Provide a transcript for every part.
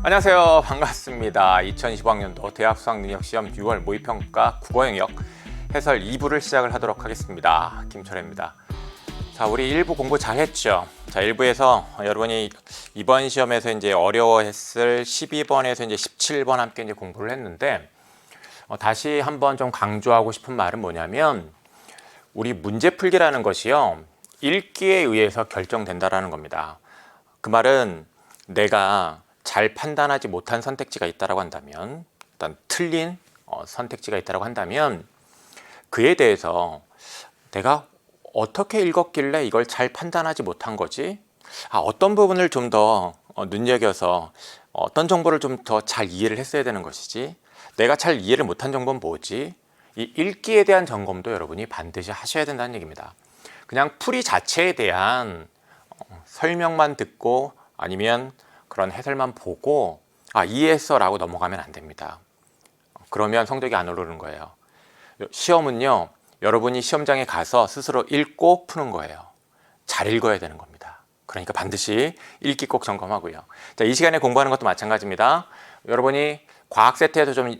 안녕하세요. 반갑습니다. 2025학년도 대학 수학능력시험 6월 모의평가 국어영역 해설 2부를 시작을 하도록 하겠습니다. 김철혜입니다. 자, 우리 1부 공부 잘했죠? 자, 1부에서 여러분이 이번 시험에서 이제 어려워했을 12번에서 이제 17번 함께 이제 공부를 했는데, 다시 한번 좀 강조하고 싶은 말은 뭐냐면, 우리 문제 풀기라는 것이요, 읽기에 의해서 결정된다라는 겁니다. 그 말은 내가 잘 판단하지 못한 선택지가 있다고 한다면, 일단 틀린 선택지가 있다고 한다면, 그에 대해서 내가 어떻게 읽었길래 이걸 잘 판단하지 못한 거지? 어떤 부분을 좀 더 눈여겨서 어떤 정보를 좀 더 잘 이해를 했어야 되는 것이지? 내가 잘 이해를 못한 정보는 뭐지? 이 읽기에 대한 점검도 여러분이 반드시 하셔야 된다는 얘기입니다. 그냥 풀이 자체에 대한 설명만 듣고 아니면 그런 해설만 보고 이해했어 라고 넘어가면 안 됩니다. 그러면 성적이 안 오르는 거예요. 시험은요, 여러분이 시험장에 가서 스스로 읽고 푸는 거예요. 잘 읽어야 되는 겁니다. 그러니까 반드시 읽기 꼭 점검하고요. 자, 이 시간에 공부하는 것도 마찬가지입니다. 여러분이 과학 세트에서 좀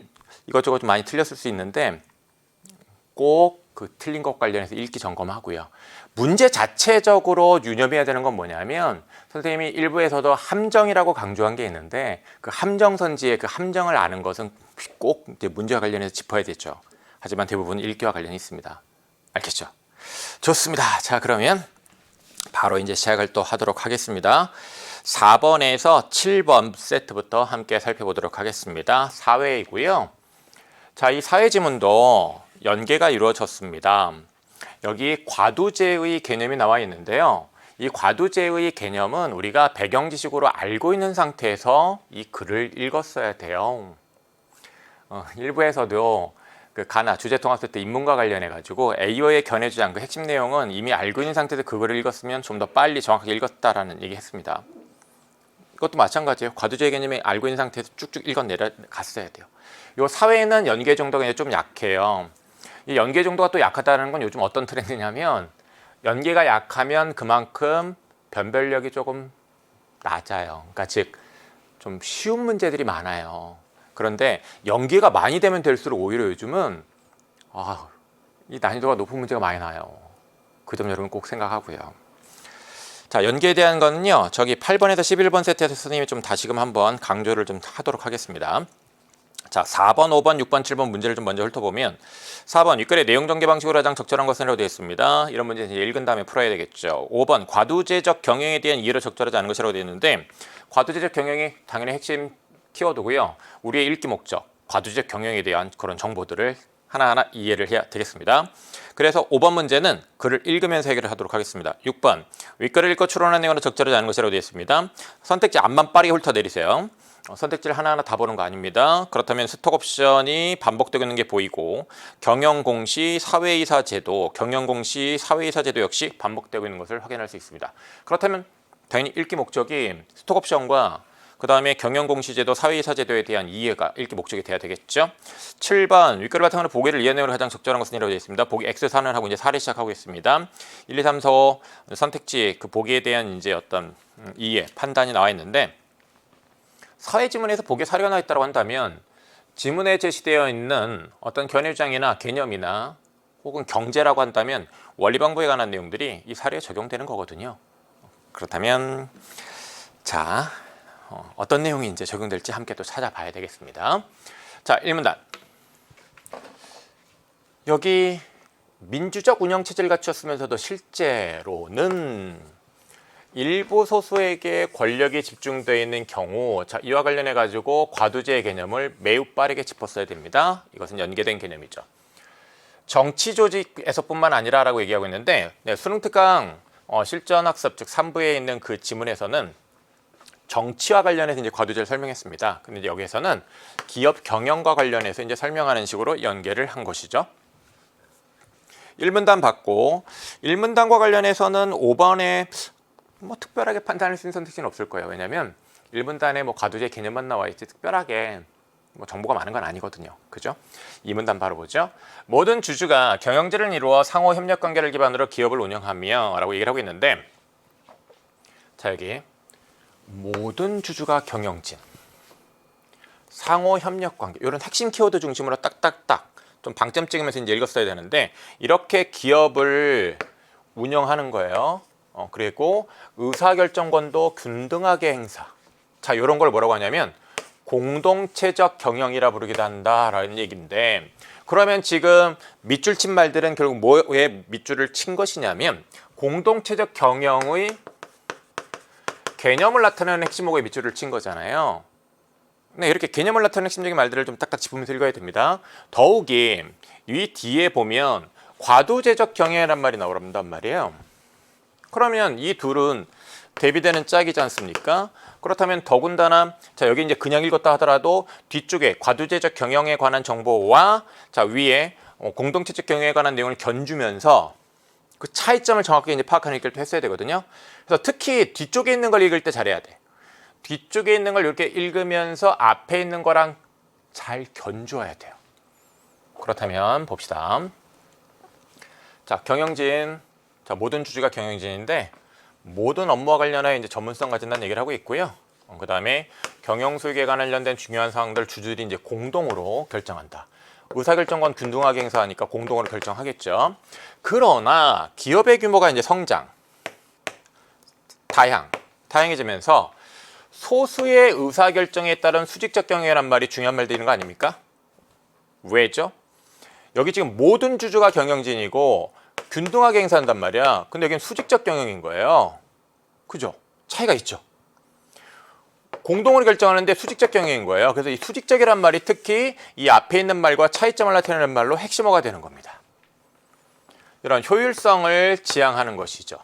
이것저것 좀 많이 틀렸을 수 있는데 꼭 그 틀린 것 관련해서 읽기 점검하고요. 문제 자체적으로 유념해야 되는 건 뭐냐면, 선생님이 일부에서도 함정이라고 강조한 게 있는데, 그 함정선지의 그 함정을 아는 것은 꼭 이제 문제와 관련해서 짚어야 되죠. 하지만 대부분 읽기와 관련이 있습니다. 알겠죠? 좋습니다. 자, 그러면 바로 이제 시작을 또 하도록 하겠습니다. 4번에서 7번 세트부터 함께 살펴보도록 하겠습니다. 사회이고요. 자, 이 사회 지문도 연계가 이루어졌습니다. 여기 과두제의 개념이 나와 있는데요. 이 과두제의 개념은 우리가 배경 지식으로 알고 있는 상태에서 이 글을 읽었어야 돼요. 일부에서도 그 가나 주제통합세 때 인문과 관련해 가지고 A어의 견해주장 그 핵심 내용은 이미 알고 있는 상태에서 그 글을 읽었으면 좀 더 빨리 정확하게 읽었다라는 얘기 했습니다. 이것도 마찬가지예요. 과두제의 개념이 알고 있는 상태에서 쭉쭉 읽어 내려갔어야 돼요. 요 사회에는 연계 정도가 좀 약해요. 이 연계 정도가 또 약하다는 건 요즘 어떤 트렌드냐면, 연계가 약하면 그만큼 변별력이 조금 낮아요. 그러니까 즉 좀 쉬운 문제들이 많아요. 그런데 연계가 많이 되면 될수록 오히려 요즘은 이 난이도가 높은 문제가 많이 나요. 그 점 여러분 꼭 생각하고요. 자, 연계에 대한 거는요, 저기 8번에서 11번 세트에서 선생님이 좀 다시금 한번 강조를 좀 하도록 하겠습니다. 자, 4번, 5번, 6번, 7번 문제를 좀 먼저 훑어보면, 4번 윗글의 내용 전개 방식으로 가장 적절한 것은이라고 되어 있습니다. 이런 문제 이제 읽은 다음에 풀어야 되겠죠. 5번 과두제적 경영에 대한 이해로 적절하지 않은 것이라고 되어 있는데, 과두제적 경영이 당연히 핵심 키워드고요. 우리의 읽기 목적, 과두제적 경영에 대한 그런 정보들을 하나하나 이해를 해야 되겠습니다. 그래서 5번 문제는 글을 읽으면서 해결을 하도록 하겠습니다. 6번 윗글을 읽고 추론한 내용으로 적절하지 않은 것이라고 되어 있습니다. 선택지 앞만 빠르게 훑어내리세요. 선택지를 하나하나 다 보는 거 아닙니다. 그렇다면 스톡 옵션이 반복되고 있는 게 보이고, 경영공시, 사회이사 제도, 경영공시, 사회이사 제도 역시 반복되고 있는 것을 확인할 수 있습니다. 그렇다면 당연히 읽기 목적이 스톡 옵션과 그 다음에 경영공시제도, 사회이사제도에 대한 이해가 읽기 목적이 돼야 되겠죠. 7번 윗글 바탕으로 보기를 이해 내용으로 가장 적절한 것은 이라고 되어 있습니다. 보기 X4는 하고 이제 4를 시작하고 있습니다. 1, 2, 3, 4, 5 선택지 그 보기에 대한 이제 어떤 이해, 판단이 나와 있는데, 사회 지문에서 보기에 사례가 나와 있다고 한다면 지문에 제시되어 있는 어떤 견해주장이나 개념이나 혹은 경제라고 한다면 원리방법에 관한 내용들이 이 사례에 적용되는 거거든요. 그렇다면 자, 어떤 내용이 이제 적용될지 함께 또 찾아봐야 되겠습니다. 자, 1문단. 여기 민주적 운영체제를 갖추었으면서도 실제로는 일부 소수에게 권력이 집중되어 있는 경우, 자, 이와 관련해 가지고 과두제의 개념을 매우 빠르게 짚었어야 됩니다. 이것은 연계된 개념이죠. 정치 조직에서뿐만 아니라라고 얘기하고 있는데, 수능 특강 실전 학습 즉 3부에 있는 그 지문에서는 정치와 관련해서 이제 과두제를 설명했습니다. 근데 이제 여기에서는 기업 경영과 관련해서 이제 설명하는 식으로 연계를 한 것이죠. 1문단 받고, 1문단과 관련해서는 5번에 뭐 특별하게 판단할 수 있는 선택지는 없을 거예요. 왜냐하면 1문단에 뭐 과두제 개념만 나와 있지 특별하게 뭐 정보가 많은 건 아니거든요. 그죠? 2문단 바로 보죠. 모든 주주가 경영제를 이루어 상호 협력 관계를 기반으로 기업을 운영하며 라고 얘기를 하고 있는데, 자, 여기 모든 주주가 경영진. 상호 협력 관계, 이런 핵심 키워드 중심으로 딱딱딱 좀 방점 찍으면서 이제 읽었어야 되는데, 이렇게 기업을 운영하는 거예요. 그리고 의사결정권도 균등하게 행사. 자, 이런 걸 뭐라고 하냐면 공동체적 경영이라 부르기도 한다라는 얘기인데, 그러면 지금 밑줄 친 말들은 결국 뭐에 밑줄을 친 것이냐면 공동체적 경영의 개념을 나타내는 핵심어구에 밑줄을 친 거잖아요. 네, 이렇게 개념을 나타내는 핵심적인 말들을 좀 딱딱 짚으면서 읽어야 됩니다. 더욱이 이 뒤에 보면 과도제적 경영이란 말이 나온단 말이에요. 그러면 이 둘은 대비되는 짝이지 않습니까? 그렇다면 더군다나 자, 여기 이제 그냥 읽었다 하더라도 뒤쪽에 과도제적 경영에 관한 정보와 자, 위에 공동체적 경영에 관한 내용을 견주면서 그 차이점을 정확하게 이제 파악하는 읽기를 했어야 되거든요. 그래서 특히 뒤쪽에 있는 걸 읽을 때 잘해야 돼. 뒤쪽에 있는 걸 이렇게 읽으면서 앞에 있는 거랑 잘 견주어야 돼요. 그렇다면 봅시다. 자, 경영진. 자, 모든 주주가 경영진인데 모든 업무와 관련해 이제 전문성 가진다는 얘기를 하고 있고요. 그 다음에 경영 수익에 관련된 중요한 사항들 주주들이 이제 공동으로 결정한다. 의사결정권 균등하게 행사하니까 공동으로 결정하겠죠. 그러나 기업의 규모가 이제 성장, 다양해지면서 소수의 의사결정에 따른 수직적 경영이란 말이 중요한 말들인 거 아닙니까? 왜죠? 여기 지금 모든 주주가 경영진이고 균등하게 행사한단 말이야. 근데 여기는 수직적 경영인 거예요. 그죠? 차이가 있죠. 공동으로 결정하는데 수직적 경영인 거예요. 그래서 이 수직적이란 말이 특히 이 앞에 있는 말과 차이점을 나타내는 말로 핵심어가 되는 겁니다. 이런 효율성을 지향하는 것이죠.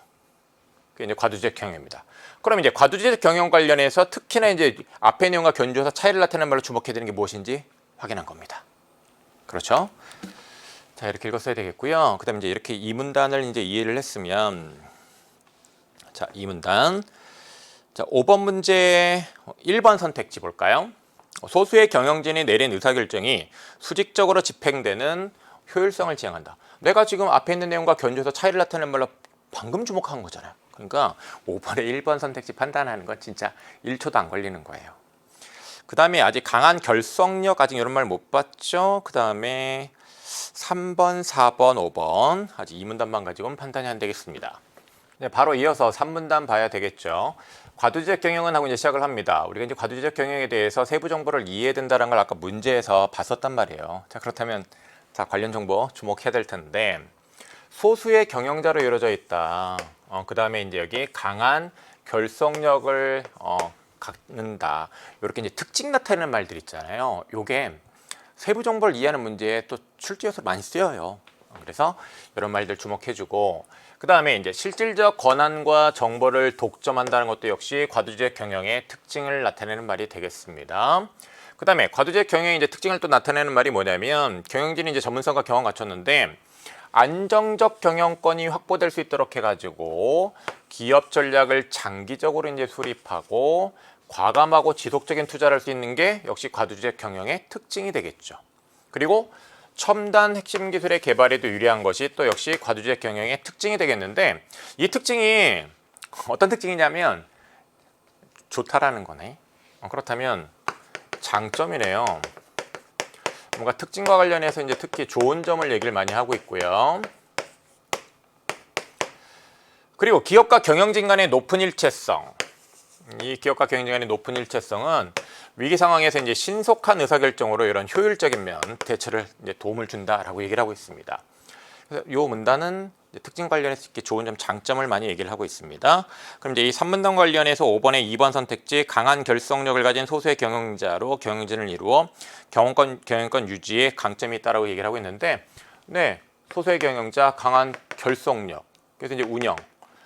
그게 이제 과도제적 경영입니다. 그럼 이제 과도제적 경영 관련해서 특히나 이제 앞에 내용과 견주어서 차이를 나타내는 말로 주목해야 되는 게 무엇인지 확인한 겁니다. 그렇죠? 자, 이렇게 읽었어야 되겠고요. 그다음에 이제 이렇게 이 문단을 이제 이해를 했으면, 자, 이 문단. 자, 5번 문제 1번 선택지 볼까요? 소수의 경영진이 내린 의사결정이 수직적으로 집행되는 효율성을 지향한다. 내가 지금 앞에 있는 내용과 견주어서 차이를 나타내는 말로 방금 주목한 거잖아요. 그러니까 5번에 1번 선택지 판단하는 건 진짜 1초도 안 걸리는 거예요. 그 다음에 아직 강한 결속력, 아직 이런 말 못 봤죠? 그 다음에 3번, 4번, 5번 아직 이 문단만 가지고는 판단이 안 되겠습니다. 네, 바로 이어서 3문단 봐야 되겠죠. 과도제적 경영은 하고 이제 시작을 합니다. 우리가 이제 과도제적 경영에 대해서 세부 정보를 이해해야 된다는 걸 아까 문제에서 봤었단 말이에요. 자, 그렇다면 자, 관련 정보 주목해야 될 텐데, 소수의 경영자로 이루어져 있다. 그 다음에 이제 여기 강한 결속력을 갖는다. 이렇게 이제 특징 나타내는 말들 있잖아요. 요게 세부 정보를 이해하는 문제에 또 출제해서 많이 쓰여요. 그래서 이런 말들 주목해주고, 그 다음에 이제 실질적 권한과 정보를 독점한다는 것도 역시 과도제적 경영의 특징을 나타내는 말이 되겠습니다. 그 다음에 과도제적 경영의 이제 특징을 또 나타내는 말이 뭐냐면, 경영진이 이제 전문성과 경험 갖췄는데 안정적 경영권이 확보될 수 있도록 해가지고 기업 전략을 장기적으로 이제 수립하고 과감하고 지속적인 투자를 할 수 있는 게 역시 과도제적 경영의 특징이 되겠죠. 그리고 첨단 핵심 기술의 개발에도 유리한 것이 또 역시 과도제적 경영의 특징이 되겠는데, 이 특징이 어떤 특징이냐면 좋다라는 거네. 그렇다면 장점이네요. 뭔가 특징과 관련해서 이제 특히 좋은 점을 얘기를 많이 하고 있고요. 그리고 기업과 경영진 간의 높은 일체성. 이 기업과 경영진 간의 높은 일체성은 위기 상황에서 이제 신속한 의사결정으로 이런 효율적인 면 대처를 이제 도움을 준다라고 얘기를 하고 있습니다. 그래서 이 문단은 특징 관련해서 이렇게 좋은 점, 장점을 많이 얘기를 하고 있습니다. 그럼 이제 이 3문단 관련해서 5번의 2번 선택지 강한 결속력을 가진 소수의 경영자로 경영진을 이루어 경영권 유지에 강점이 있다라고 얘기를 하고 있는데, 네, 소수의 경영자, 강한 결속력, 그래서 이제 운영,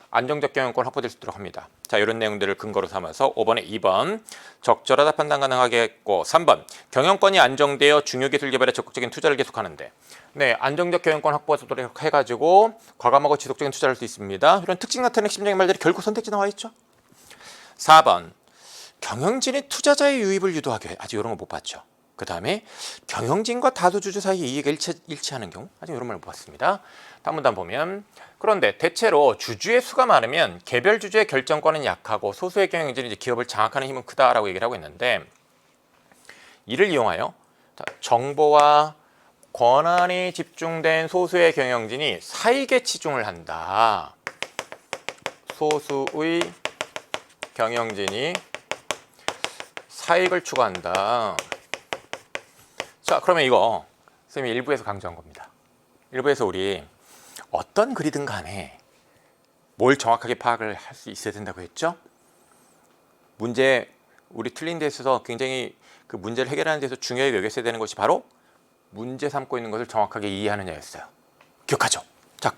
안정적 경영권 확보될 수 있도록 합니다. 자, 이런 내용들을 근거로 삼아서 5번에 2번 적절하다 판단 가능하게 했고, 3번 경영권이 안정되어 중요 기술 개발에 적극적인 투자를 계속하는데, 네, 안정적 경영권 확보하도록 해가지고 과감하고 지속적인 투자를 할 수 있습니다. 이런 특징 나타내는 핵심적인 말들이 결국 선택지 나와 있죠. 4번 경영진이 투자자의 유입을 유도하기 위해, 아직 이런 거 못 봤죠. 그 다음에 경영진과 다수주주 사이 이익을 일치하는 경우, 아직 이런 말 못 봤습니다. 다음 문단 보면, 그런데 대체로 주주의 수가 많으면 개별 주주의 결정권은 약하고 소수의 경영진이 이제 기업을 장악하는 힘은 크다라고 얘기를 하고 있는데, 이를 이용하여 정보와 권한이 집중된 소수의 경영진이 사익에 치중을 한다. 소수의 경영진이 사익을 추구한다. 자, 그러면 이거 선생님이 일부에서 강조한 겁니다. 일부에서 우리 어떤 글이든 간에 뭘 정확하게 파악을 할 수 있어야 된다고 했죠? 문제, 우리 틀린 데 있어서 굉장히 그 문제를 해결하는 데서 중요하게 여겼어야 되는 것이 바로 문제 삼고 있는 것을 정확하게 이해하느냐였어요. 기억하죠? 자,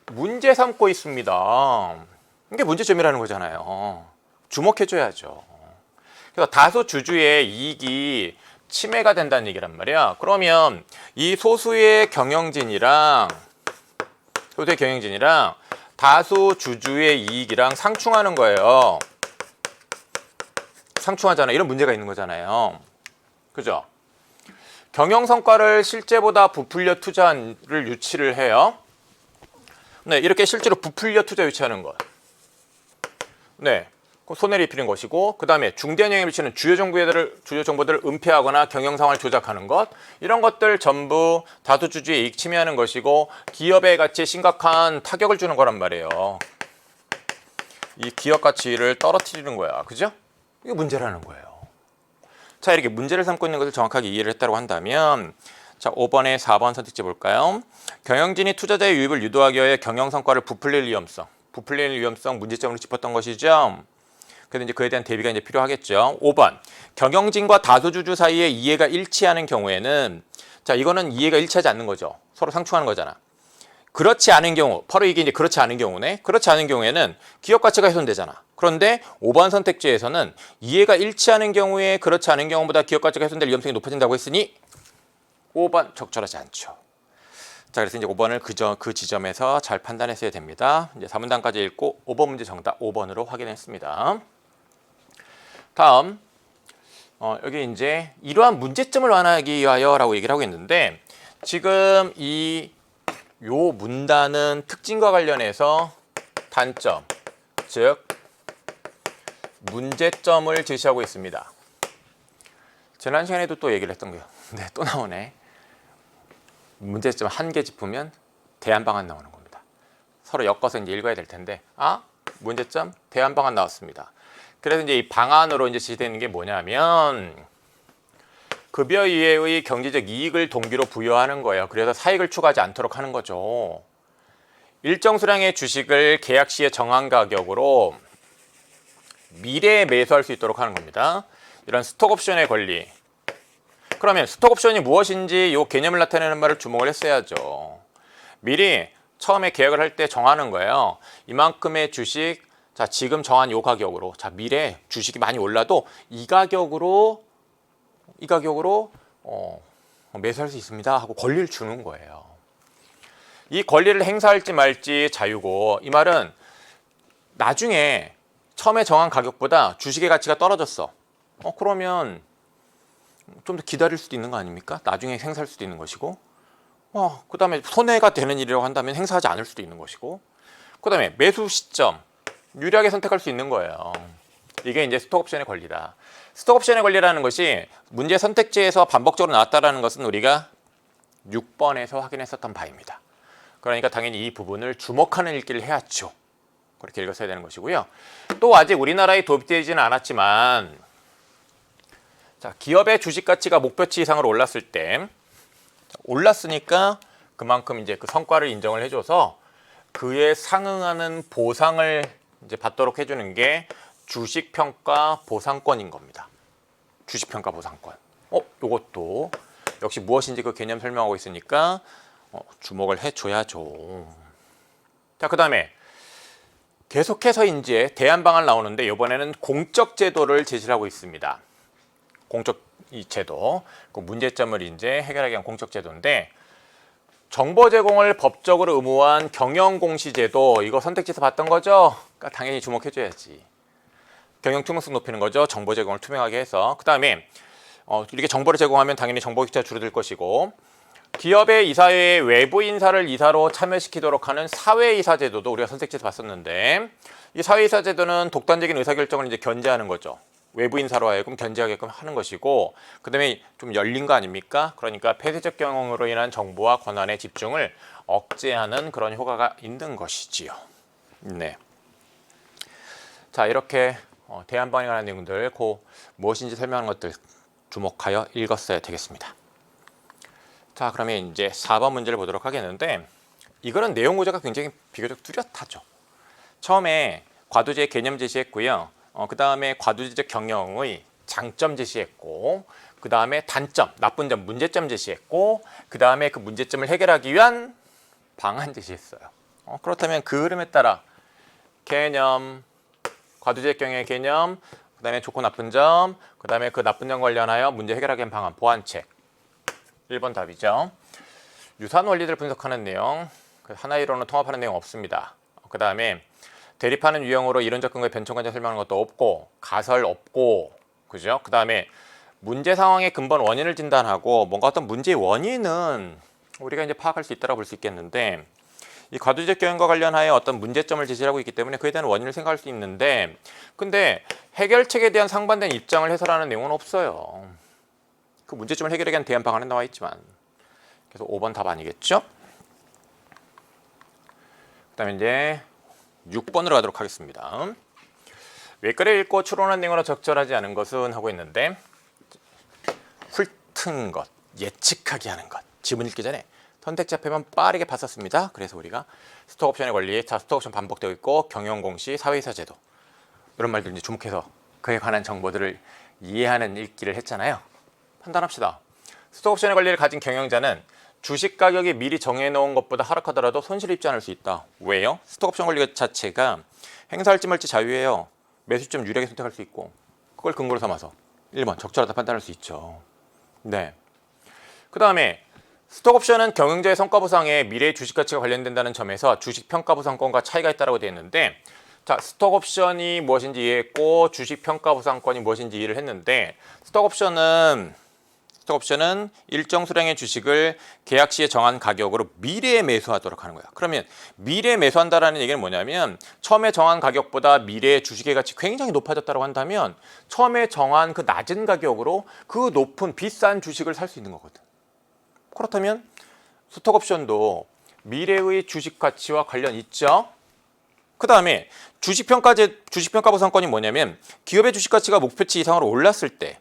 문제 삼고 있습니다. 이게 문제점이라는 거잖아요. 주목해줘야죠. 그래서 다수 주주의 이익이 침해가 된다는 얘기란 말이야. 그러면 이 소수의 경영진이랑 다수 주주의 이익이랑 상충하는 거예요. 상충하잖아. 이런 문제가 있는 거잖아요. 그죠? 경영 성과를 실제보다 부풀려 투자를 유치를 해요. 네, 이렇게 실제로 부풀려 투자 유치하는 것. 네, 손해를 입히는 것이고, 그 다음에 중대한 영향을 미치는 주요 정보들을 은폐하거나 경영 상황을 조작하는 것, 이런 것들 전부 다수 주주의 이익 침해하는 것이고 기업의 가치에 심각한 타격을 주는 거란 말이에요. 이 기업 가치를 떨어뜨리는 거야, 그죠? 이게 문제라는 거예요. 자, 이렇게 문제를 삼고 있는 것을 정확하게 이해를 했다고 한다면, 자, 5번에 4번 선택지 볼까요? 경영진이 투자자의 유입을 유도하기 위해 경영 성과를 부풀릴 위험성 문제점으로 짚었던 것이죠. 그래서 이제 그에 대한 대비가 이제 필요하겠죠. 5번, 경영진과 다수주주 사이에 이해가 일치하는 경우에는, 자, 이거는 이해가 일치하지 않는 거죠. 서로 상충하는 거잖아. 그렇지 않은 경우, 바로 이게 이제 그렇지 않은 경우네. 그렇지 않은 경우에는 기업 가치가 훼손되잖아. 그런데 5번 선택지에서는 이해가 일치하는 경우에 그렇지 않은 경우보다 기업 가치가 훼손될 위험성이 높아진다고 했으니 5번 적절하지 않죠. 자, 그래서 이제 5번을 그 지점에서 잘 판단했어야 됩니다. 이제 4문단까지 읽고 5번 문제 정답 5번으로 확인했습니다. 다음, 여기 이제 이러한 문제점을 완화하기 위하여라고 얘기를 하고 있는데, 지금 요 문단은 특징과 관련해서 단점, 즉 문제점을 제시하고 있습니다. 지난 시간에도 또 얘기를 했던 거예요. 네, 또 나오네. 문제점 한 개 짚으면 대안방안 나오는 겁니다. 서로 엮어서 이제 읽어야 될 텐데, 문제점, 대안방안 나왔습니다. 그래서 이제 이 방안으로 이제 제시되는 게 뭐냐면, 급여 이외의 경제적 이익을 동기로 부여하는 거예요. 그래서 사익을 추구하지 않도록 하는 거죠. 일정 수량의 주식을 계약 시에 정한 가격으로 미래에 매수할 수 있도록 하는 겁니다. 이런 스톡옵션의 권리. 그러면 스톡옵션이 무엇인지 이 개념을 나타내는 말을 주목을 했어야죠. 미리 처음에 계약을 할 때 정하는 거예요. 이만큼의 주식, 자, 지금 정한 이 가격으로, 자, 미래 주식이 많이 올라도 이 가격으로 매수할 수 있습니다 하고 권리를 주는 거예요. 이 권리를 행사할지 말지 자유고, 이 말은 나중에 처음에 정한 가격보다 주식의 가치가 떨어졌어. 그러면 좀 더 기다릴 수도 있는 거 아닙니까? 나중에 행사할 수도 있는 것이고, 그 다음에 손해가 되는 일이라고 한다면 행사하지 않을 수도 있는 것이고, 그 다음에 매수 시점 유리하게 선택할 수 있는 거예요. 이게 이제 스톡옵션의 권리다. 스톡옵션의 권리라는 것이 문제 선택지에서 반복적으로 나왔다는 것은 우리가 6번에서 확인했었던 바입니다. 그러니까 당연히 이 부분을 주목하는 읽기를 해야죠. 그렇게 읽었어야 되는 것이고요. 또 아직 우리나라에 도입되지는 않았지만, 자, 기업의 주식 가치가 목표치 이상으로 올랐을 때, 올랐으니까 그만큼 이제 그 성과를 인정을 해줘서 그에 상응하는 보상을 이제 받도록 해주는 게 주식평가 보상권인 겁니다. 주식평가 보상권. 요것도 역시 무엇인지 그 개념 설명하고 있으니까 주목을 해줘야죠. 자, 그 다음에 계속해서 이제 대안방안 나오는데, 이번에는 공적 제도를 제시하고 있습니다. 공적 이 제도, 그 문제점을 이제 해결하기 위한 공적 제도인데, 정보 제공을 법적으로 의무화한 경영공시제도, 이거 선택지에서 봤던 거죠? 그러니까 당연히 주목해줘야지. 경영 투명성 높이는 거죠. 정보 제공을 투명하게 해서. 그 다음에 이렇게 정보를 제공하면 당연히 정보 격차가 줄어들 것이고, 기업의 이사회에 외부 인사를 이사로 참여시키도록 하는 사회이사 제도도 우리가 선택지에서 봤었는데, 이 사회이사 제도는 독단적인 의사결정을 이제 견제하는 거죠. 외부인사로 하여금 견제하게끔 하는 것이고, 그 다음에 좀 열린 거 아닙니까? 그러니까 폐쇄적 경영으로 인한 정보와 권한의 집중을 억제하는 그런 효과가 있는 것이지요. 네. 자, 이렇게 대한방위에 관한 내용들, 무엇인지 설명하는 것들 주목하여 읽었어야 되겠습니다. 자, 그러면 이제 4번 문제를 보도록 하겠는데, 이거는 내용 구조가 굉장히 비교적 뚜렷하죠. 처음에 과도제의 개념 제시했고요. 그 다음에 과도제적 경영의 장점 제시했고, 그 다음에 단점, 나쁜 점, 문제점 제시했고, 그 다음에 그 문제점을 해결하기 위한 방안 제시했어요. 그렇다면 그 흐름에 따라 개념, 과도제적 경영의 개념, 그 다음에 좋고 나쁜 점, 그 다음에 그 나쁜 점 관련하여 문제 해결하기 위한 방안, 보완책. 1번 답이죠. 유사한 원리들을 분석하는 내용, 하나의 이론을 통합하는 내용 없습니다. 그 다음에 대립하는 유형으로 이론적 근거의 변천 관점 설명하는 것도 없고, 가설 없고, 그죠? 그 다음에 문제 상황의 근본 원인을 진단하고, 뭔가 어떤 문제의 원인은 우리가 이제 파악할 수 있다고 볼 수 있겠는데, 이 과도제적 경영과 관련하여 어떤 문제점을 제시하고 있기 때문에 그에 대한 원인을 생각할 수 있는데, 근데 해결책에 대한 상반된 입장을 해설하는 내용은 없어요. 그 문제점을 해결하기 위한 대안 방안에 나와 있지만, 그래서 5번 답 아니겠죠? 그 다음에 이제 6번으로 가도록 하겠습니다. 외과를 읽고 추론한 내용으로 적절하지 않은 것은 하고 있는데, 훑은 것, 예측하게 하는 것. 지문 읽기 전에 선택지 앞에만 빠르게 봤었습니다. 그래서 우리가 스톡옵션의 권리, 자 스톡옵션 반복되고 있고, 경영공시, 사회이사 제도, 이런 말들 이제 주목해서 그에 관한 정보들을 이해하는 읽기를 했잖아요. 판단합시다. 스톡옵션의 권리를 가진 경영자는 주식 가격이 미리 정해놓은 것보다 하락하더라도 손실을 입지 않을 수 있다. 왜요? 스톡옵션 권리 자체가 행사할지 말지 자유예요. 매수점 유리하게 선택할 수 있고, 그걸 근거로 삼아서 1번 적절하다 판단할 수 있죠. 네. 그 다음에 스톡옵션은 경영자의 성과 보상에 미래의 주식 가치가 관련된다는 점에서 주식 평가 보상권과 차이가 있다고 되어 있는데, 자, 스톡옵션이 무엇인지 이해했고 주식 평가 보상권이 무엇인지 이해를 했는데, 스톡옵션은 일정 수량의 주식을 계약 시에 정한 가격으로 미래에 매수하도록 하는 거야. 그러면 미래에 매수한다라는 얘기는 뭐냐면, 처음에 정한 가격보다 미래의 주식의 가치 굉장히 높아졌다고 한다면 처음에 정한 그 낮은 가격으로 그 높은 비싼 주식을 살 수 있는 거거든. 그렇다면 스톡옵션도 미래의 주식 가치와 관련 있죠. 그 다음에 주식평가 보상권이 뭐냐면, 기업의 주식 가치가 목표치 이상으로 올랐을 때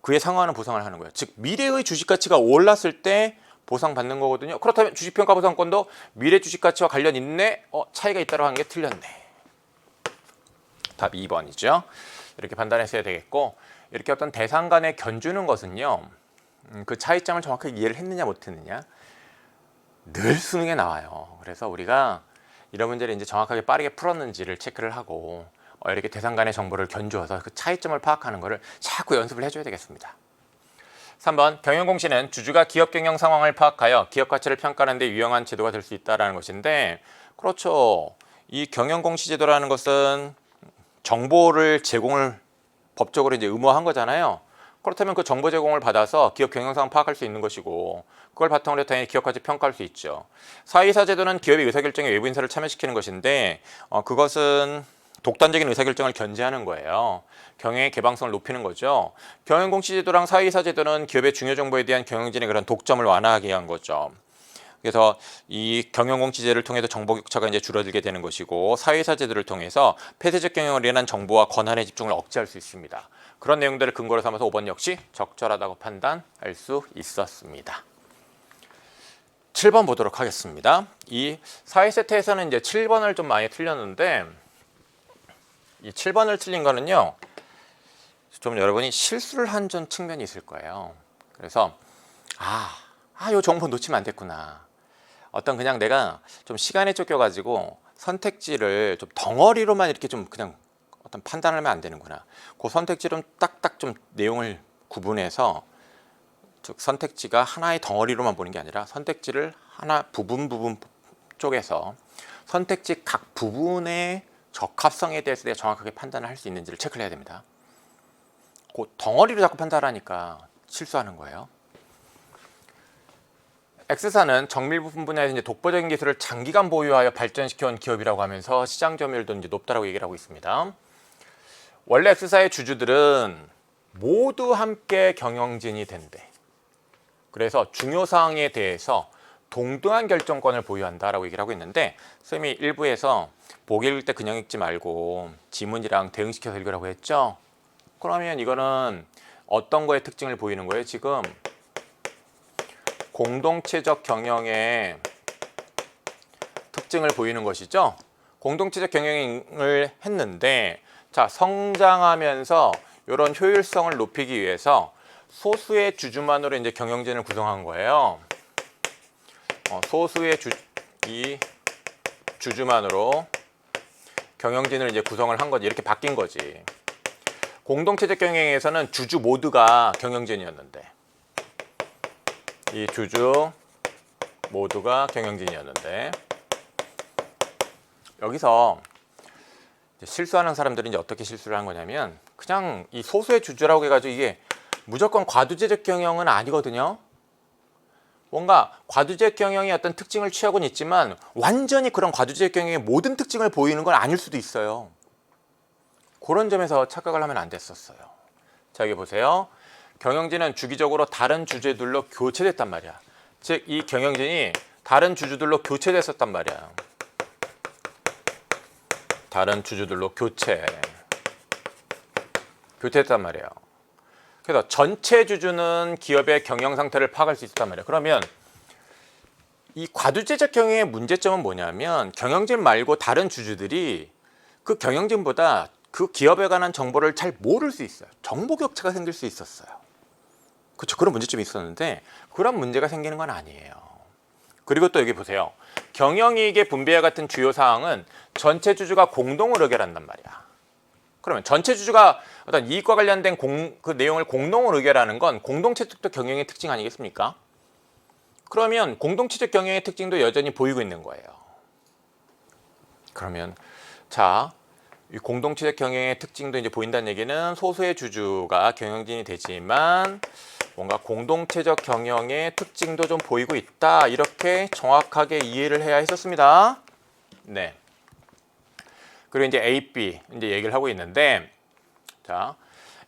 그에 상응하는 보상을 하는 거예요. 즉 미래의 주식 가치가 올랐을 때 보상받는 거거든요. 그렇다면 주식평가 보상권도 미래 주식 가치와 관련 있네? 차이가 있다고 하는 게 틀렸네. 답 2번이죠. 이렇게 판단했어야 되겠고, 이렇게 어떤 대상 간에 견주는 것은요, 그 차이점을 정확하게 이해를 했느냐 못했느냐 늘 수능에 나와요. 그래서 우리가 이런 문제를 이제 정확하게 빠르게 풀었는지를 체크를 하고, 이렇게 대상 간의 정보를 견주어서 그 차이점을 파악하는 것을 자꾸 연습을 해줘야 되겠습니다. 3번 경영공시는 주주가 기업 경영 상황을 파악하여 기업 가치를 평가하는 데 유용한 제도가 될 수 있다는 것인데, 그렇죠. 이 경영공시 제도라는 것은 정보를 제공을 법적으로 이제 의무화한 거잖아요. 그렇다면 그 정보 제공을 받아서 기업 경영 상황 파악할 수 있는 것이고, 그걸 바탕으로 당연히 기업 가치 평가할 수 있죠. 사회이사 제도는 기업의 의사결정에 외부 인사를 참여시키는 것인데, 그것은 독단적인 의사결정을 견제하는 거예요. 경영의 개방성을 높이는 거죠. 경영공시제도랑 사회이사제도는 기업의 중요 정보에 대한 경영진의 그런 독점을 완화하게 위한 거죠. 그래서 이 경영공시제를 통해서 정보 격차가 이제 줄어들게 되는 것이고, 사회이사제도를 통해서 폐쇄적 경영을 위한 정보와 권한의 집중을 억제할 수 있습니다. 그런 내용들을 근거로 삼아서 5번 역시 적절하다고 판단할 수 있었습니다. 7번 보도록 하겠습니다. 이 사회세트에서는 이제 7번을 좀 많이 틀렸는데, 이 7번을 틀린 거는요, 좀 여러분이 실수를 한 전 측면이 있을 거예요. 그래서 요 정보 놓치면 안 됐구나. 어떤 그냥 내가 좀 시간에 쫓겨가지고 선택지를 좀 덩어리로만 이렇게 좀 그냥 어떤 판단을 하면 안 되는구나. 그 선택지를 딱딱 좀 내용을 구분해서, 즉 선택지가 하나의 덩어리로만 보는 게 아니라 선택지를 하나 부분 쪽에서 선택지 각 부분의 적합성에 대해서 내가 정확하게 판단을 할 수 있는지를 체크를 해야 됩니다. 그 덩어리로 자꾸 판단하니까 실수하는 거예요. X사는 정밀 부품 분야에서 이제 독보적인 기술을 장기간 보유하여 발전시켜온 기업이라고 하면서 시장 점유율도 이제 높다라고 얘기를 하고 있습니다. 원래 X사의 주주들은 모두 함께 경영진이 된대. 그래서 중요사항에 대해서 동등한 결정권을 보유한다라고 얘기를 하고 있는데, 쌤이 일부에서 보기 읽을 때 그냥 읽지 말고 지문이랑 대응시켜서 읽으라고 했죠. 그러면 이거는 어떤 거의 특징을 보이는 거예요? 지금 공동체적 경영의 특징을 보이는 것이죠. 공동체적 경영을 했는데, 자, 성장하면서 이런 효율성을 높이기 위해서 소수의 주주만으로 이제 경영진을 구성한 거예요. 소수의 주주만으로 경영진을 이제 구성을 한 거지. 이렇게 바뀐 거지. 공동체적 경영에서는 주주 모두가 경영진이었는데, 이 주주 모두가 경영진이었는데, 여기서 실수하는 사람들이 이제 어떻게 실수를 한 거냐면, 그냥 이 소수의 주주라고 해가지고 이게 무조건 과두제적 경영은 아니거든요. 뭔가 과두제적 경영이 어떤 특징을 취하고는 있지만 완전히 그런 과두제적 경영의 모든 특징을 보이는 건 아닐 수도 있어요. 그런 점에서 착각을 하면 안 됐었어요. 자, 여기 보세요. 경영진은 주기적으로 다른 주주들로 교체됐단 말이야. 즉, 이 경영진이 다른 주주들로 교체됐었단 말이야. 다른 주주들로 교체했단 말이에요. 그래서 전체 주주는 기업의 경영 상태를 파악할 수 있었단 말이에요. 그러면 이 과두제적 경영의 문제점은 뭐냐면, 경영진 말고 다른 주주들이 그 경영진보다 그 기업에 관한 정보를 잘 모를 수 있어요. 정보 격차가 생길 수 있었어요. 그렇죠. 그런 문제점이 있었는데 그런 문제가 생기는 건 아니에요. 그리고 또 여기 보세요. 경영이익의 분배와 같은 주요 사항은 전체 주주가 공동으로 의결한단 말이야. 그러면 전체 주주가 어떤 이익과 관련된 그 내용을 공동으로 의결하는 건 공동체적 경영의 특징 아니겠습니까? 그러면 공동체적 경영의 특징도 여전히 보이고 있는 거예요. 그러면 자, 이 공동체적 경영의 특징도 이제 보인다는 얘기는 소수의 주주가 경영진이 되지만 뭔가 공동체적 경영의 특징도 좀 보이고 있다. 이렇게 정확하게 이해를 해야 했었습니다. 네. 그리고 이제 A, B 이제 얘기를 하고 있는데, 자,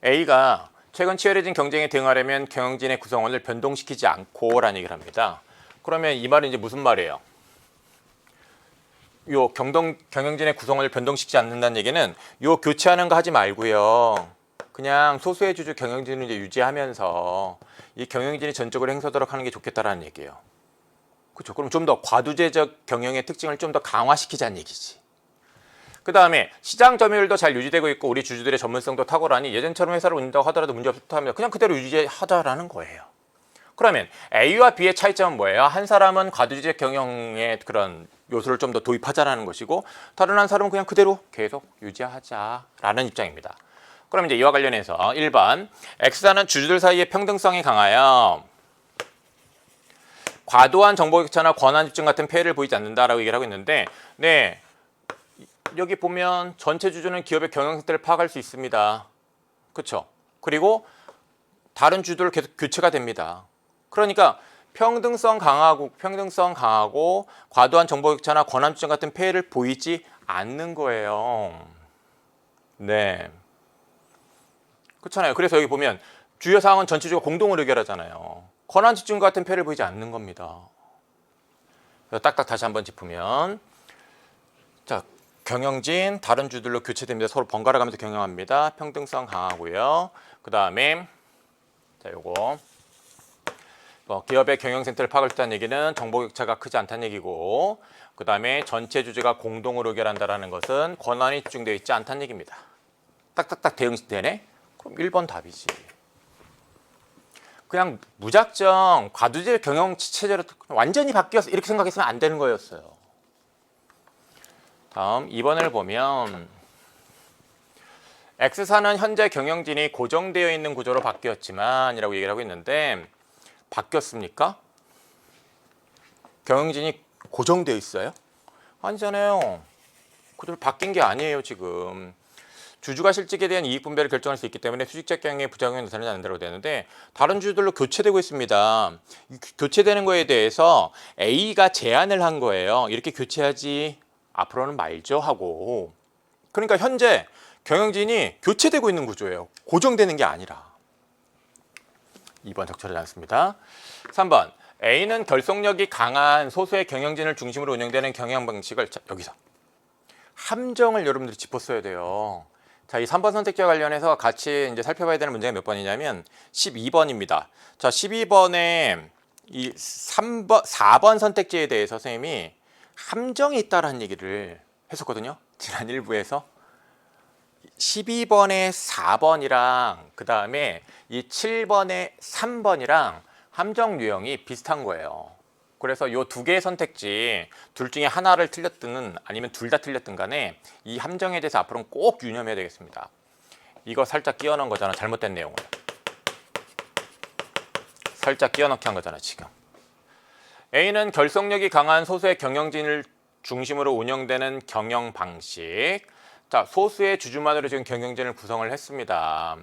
A가 최근 치열해진 경쟁에 대응하려면 경영진의 구성원을 변동시키지 않고라는 얘기를 합니다. 그러면 이 말은 이제 무슨 말이에요? 요 경영진의 구성원을 변동시키지 않는다는 얘기는 요 교체하는 거 하지 말고요. 그냥 소수의 주주 경영진을 이제 유지하면서 이 경영진이 전적으로 행사하도록 하는 게 좋겠다라는 얘기예요. 그렇죠? 그럼 좀 더 과두제적 경영의 특징을 좀 더 강화시키자는 얘기지. 그 다음에 시장 점유율도 잘 유지되고 있고 우리 주주들의 전문성도 탁월하니 예전처럼 회사를 운영한다고 하더라도 문제 없다 하면 그냥 그대로 유지하자라는 거예요. 그러면 A와 B의 차이점은 뭐예요? 한 사람은 과두제적 경영의 그런 요소를 좀 더 도입하자라는 것이고, 다른 한 사람은 그냥 그대로 계속 유지하자라는 입장입니다. 그럼 이제 이와 관련해서 1번 X사는 주주들 사이의 평등성이 강하여 과도한 정보 격차나 권한 집중 같은 폐해를 보이지 않는다라고 얘기를 하고 있는데, 네, 여기 보면 전체 주주는 기업의 경영 상태를 파악할 수 있습니다. 그렇죠? 그리고 다른 주주들 계속 교체가 됩니다. 그러니까 평등성 강하고 과도한 정보 격차나 권한 집중 같은 폐해를 보이지 않는 거예요. 네. 그렇잖아요. 그래서 여기 보면 주요 사항은 전체 주주가 공동으로 의결하잖아요. 권한 집중 같은 폐해를 보이지 않는 겁니다. 딱딱 다시 한번 짚으면, 자, 경영진 다른 주들로 교체됩니다. 서로 번갈아 가면서 경영합니다. 평등성 강하고요. 그 다음에 자, 요거 기업의 경영 센터를 파악할 수 있다는 얘기는 정보 격차가 크지 않다는 얘기고, 그 다음에 전체 주주가 공동으로 의결한다는 것은 권한이 집중되어 있지 않다는 얘기입니다. 딱딱딱 대응되네? 그럼 1번 답이지. 그냥 무작정 과두제 경영 체제로 완전히 바뀌었어 이렇게 생각했으면 안 되는 거였어요. 다음 2번을 보면 X사는 현재 경영진이 고정되어 있는 구조로 바뀌었지만 이라고 얘기를 하고 있는데, 바뀌었습니까? 경영진이 고정되어 있어요? 아니잖아요. 그대로 바뀐 게 아니에요. 지금 주주가 실직에 대한 이익 분배를 결정할 수 있기 때문에 수직적 경영의 부작용이 나타나지 않는다고 되는데, 다른 주주들로 교체되고 있습니다. 교체되는 거에 대해서 A가 제안을 한 거예요. 이렇게 교체하지 앞으로는 말죠 하고. 그러니까 현재 경영진이 교체되고 있는 구조예요. 고정되는 게 아니라. 2번 적절하지 않습니다. 3번 A는 결속력이 강한 소수의 경영진을 중심으로 운영되는 경영 방식을 여기서 함정을 여러분들이 짚었어야 돼요. 자, 이 3번 선택지와 관련해서 같이 이제 살펴봐야 되는 문제가 몇 번이냐면 12번입니다. 자, 12번에 이 4번 선택지에 대해서 선생님이 함정이 있다라는 얘기를 했었거든요. 지난 1부에서 12번의 4번이랑 그 다음에 이 7번의 3번이랑 함정 유형이 비슷한 거예요. 그래서 이 두 개의 선택지 둘 중에 하나를 틀렸든 아니면 둘 다 틀렸든 간에 이 함정에 대해서 앞으로는 꼭 유념해야 되겠습니다. 이거 살짝 끼워 넣은 거잖아. 잘못된 내용을. 살짝 끼워 넣기 한 거잖아 지금. A는 결속력이 강한 소수의 경영진을 중심으로 운영되는 경영 방식. 자, 소수의 주주만으로 지금 경영진을 구성을 했습니다.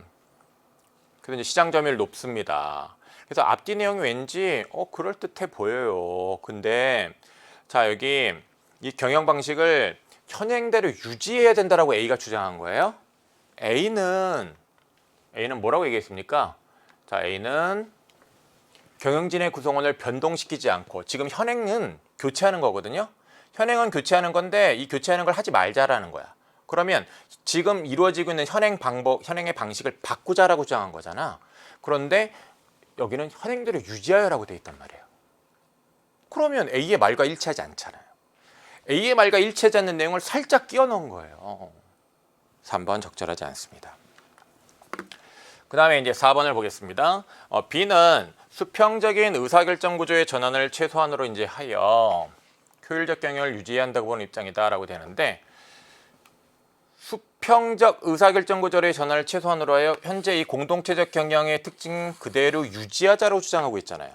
그래서 이제 시장 점유율 높습니다. 그래서 앞뒤 내용이 왠지 그럴듯해 보여요. 근데 자, 여기 이 경영 방식을 현행대로 유지해야 된다라고 A가 주장한 거예요. A는 뭐라고 얘기했습니까? 자, A는 경영진의 구성원을 변동시키지 않고 지금 현행은 교체하는 거거든요. 현행은 교체하는 건데 이 교체하는 걸 하지 말자라는 거야. 그러면 지금 이루어지고 있는 현행의 방식을 바꾸자라고 주장한 거잖아. 그런데 여기는 현행대로 유지하여라고 돼 있단 말이에요. 그러면 A의 말과 일치하지 않잖아요. A의 말과 일치하지 않는 내용을 살짝 끼워 넣은 거예요. 3번 적절하지 않습니다. 그 다음에 이제 4번을 보겠습니다. B는 수평적인 의사결정 구조의 전환을 최소한으로 이제 하여 효율적 경영을 유지해야 한다고 보는 입장이다라고 되는데, 수평적 의사결정 구조의 전환을 최소한으로 하여 현재 이 공동체적 경영의 특징 그대로 유지하자고 주장하고 있잖아요.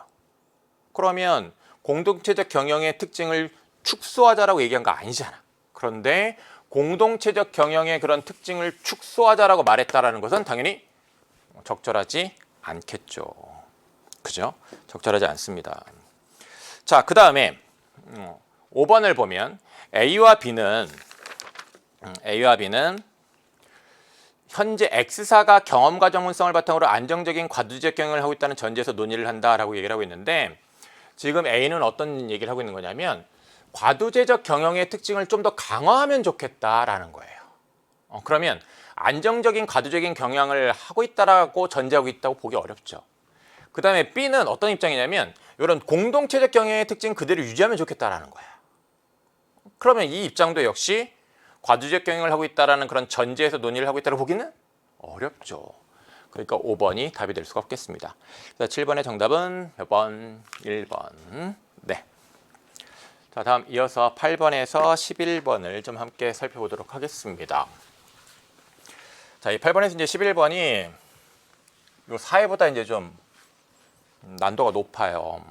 그러면 공동체적 경영의 특징을 축소하자라고 얘기한 거 아니잖아. 그런데 공동체적 경영의 그런 특징을 축소하자라고 말했다라는 것은 당연히 적절하지 않겠죠. 그죠? 적절하지 않습니다. 자, 그 다음에 5번을 보면 A와 B는 현재 X사가 경험과 전문성을 바탕으로 안정적인 과두적 경영을 하고 있다는 전제에서 논의를 한다라고 얘기를 하고 있는데, 지금 A는 어떤 얘기를 하고 있는 거냐면 과두제적 경영의 특징을 좀 더 강화하면 좋겠다라는 거예요. 그러면 안정적인 과두적인 경영을 하고 있다라고 전제하고 있다고 보기 어렵죠. 그 다음에 B는 어떤 입장이냐면 이런 공동체적 경영의 특징 그대로 유지하면 좋겠다라는 거야. 그러면 이 입장도 역시 과두적 경영을 하고 있다라는 그런 전제에서 논의를 하고 있다고 보기는 어렵죠. 그러니까 5번이 답이 될 수가 없겠습니다. 그래서 7번의 정답은 몇 번? 1번. 네. 자, 다음 이어서 8번에서 11번을 좀 함께 살펴보도록 하겠습니다. 자, 이 8번에서 이제 11번이 요 4회보다 이제 좀 난도가 높아요.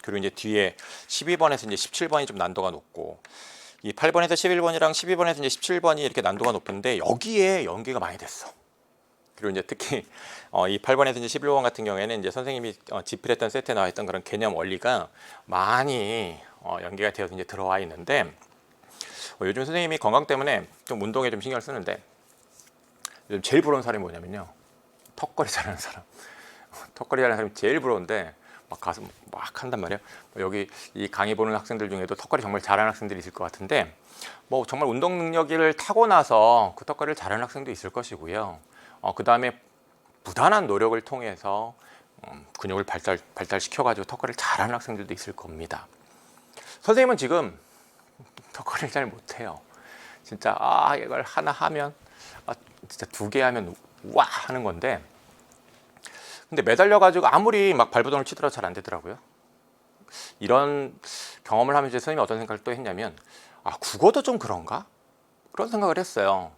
그리고 이제 뒤에 12번에서 이제 17번이 좀 난도가 높고, 이 8번에서 11번이랑 12번에서 이제 17번이 이렇게 난도가 높은데 여기에 연계가 많이 됐어. 그리고 이제 특히 이 8번에서 이제 11번 같은 경우에는 이제 선생님이 집필했던 세트에 나와 있던 그런 개념 원리가 많이 연계가 되어서 이제 들어와 있는데, 요즘 선생님이 건강 때문에 좀 운동에 좀 신경을 쓰는데 요즘 제일 부러운 사람이 뭐냐면요, 턱걸이 잘하는 사람. 턱걸이 잘하는 사람이 제일 부러운데 막 가서 막 한단 말이에요. 여기 이 강의 보는 학생들 중에도 턱걸이 정말 잘하는 학생들이 있을 것 같은데, 뭐 정말 운동 능력을 타고나서 그 턱걸이를 잘하는 학생도 있을 것이고요. 그 다음에 부단한 노력을 통해서 근육을 발달시켜가지고 턱걸이를 잘하는 학생들도 있을 겁니다. 선생님은 지금 턱걸이를 잘 못해요. 진짜 이걸 하나 하면 진짜 2개 하면 와 하는 건데, 근데 매달려가지고 아무리 막 발버둥을 치더라도 잘 안 되더라고요. 이런 경험을 하면서 선생님이 어떤 생각을 또 했냐면, 국어도 좀 그런가? 그런 생각을 했어요.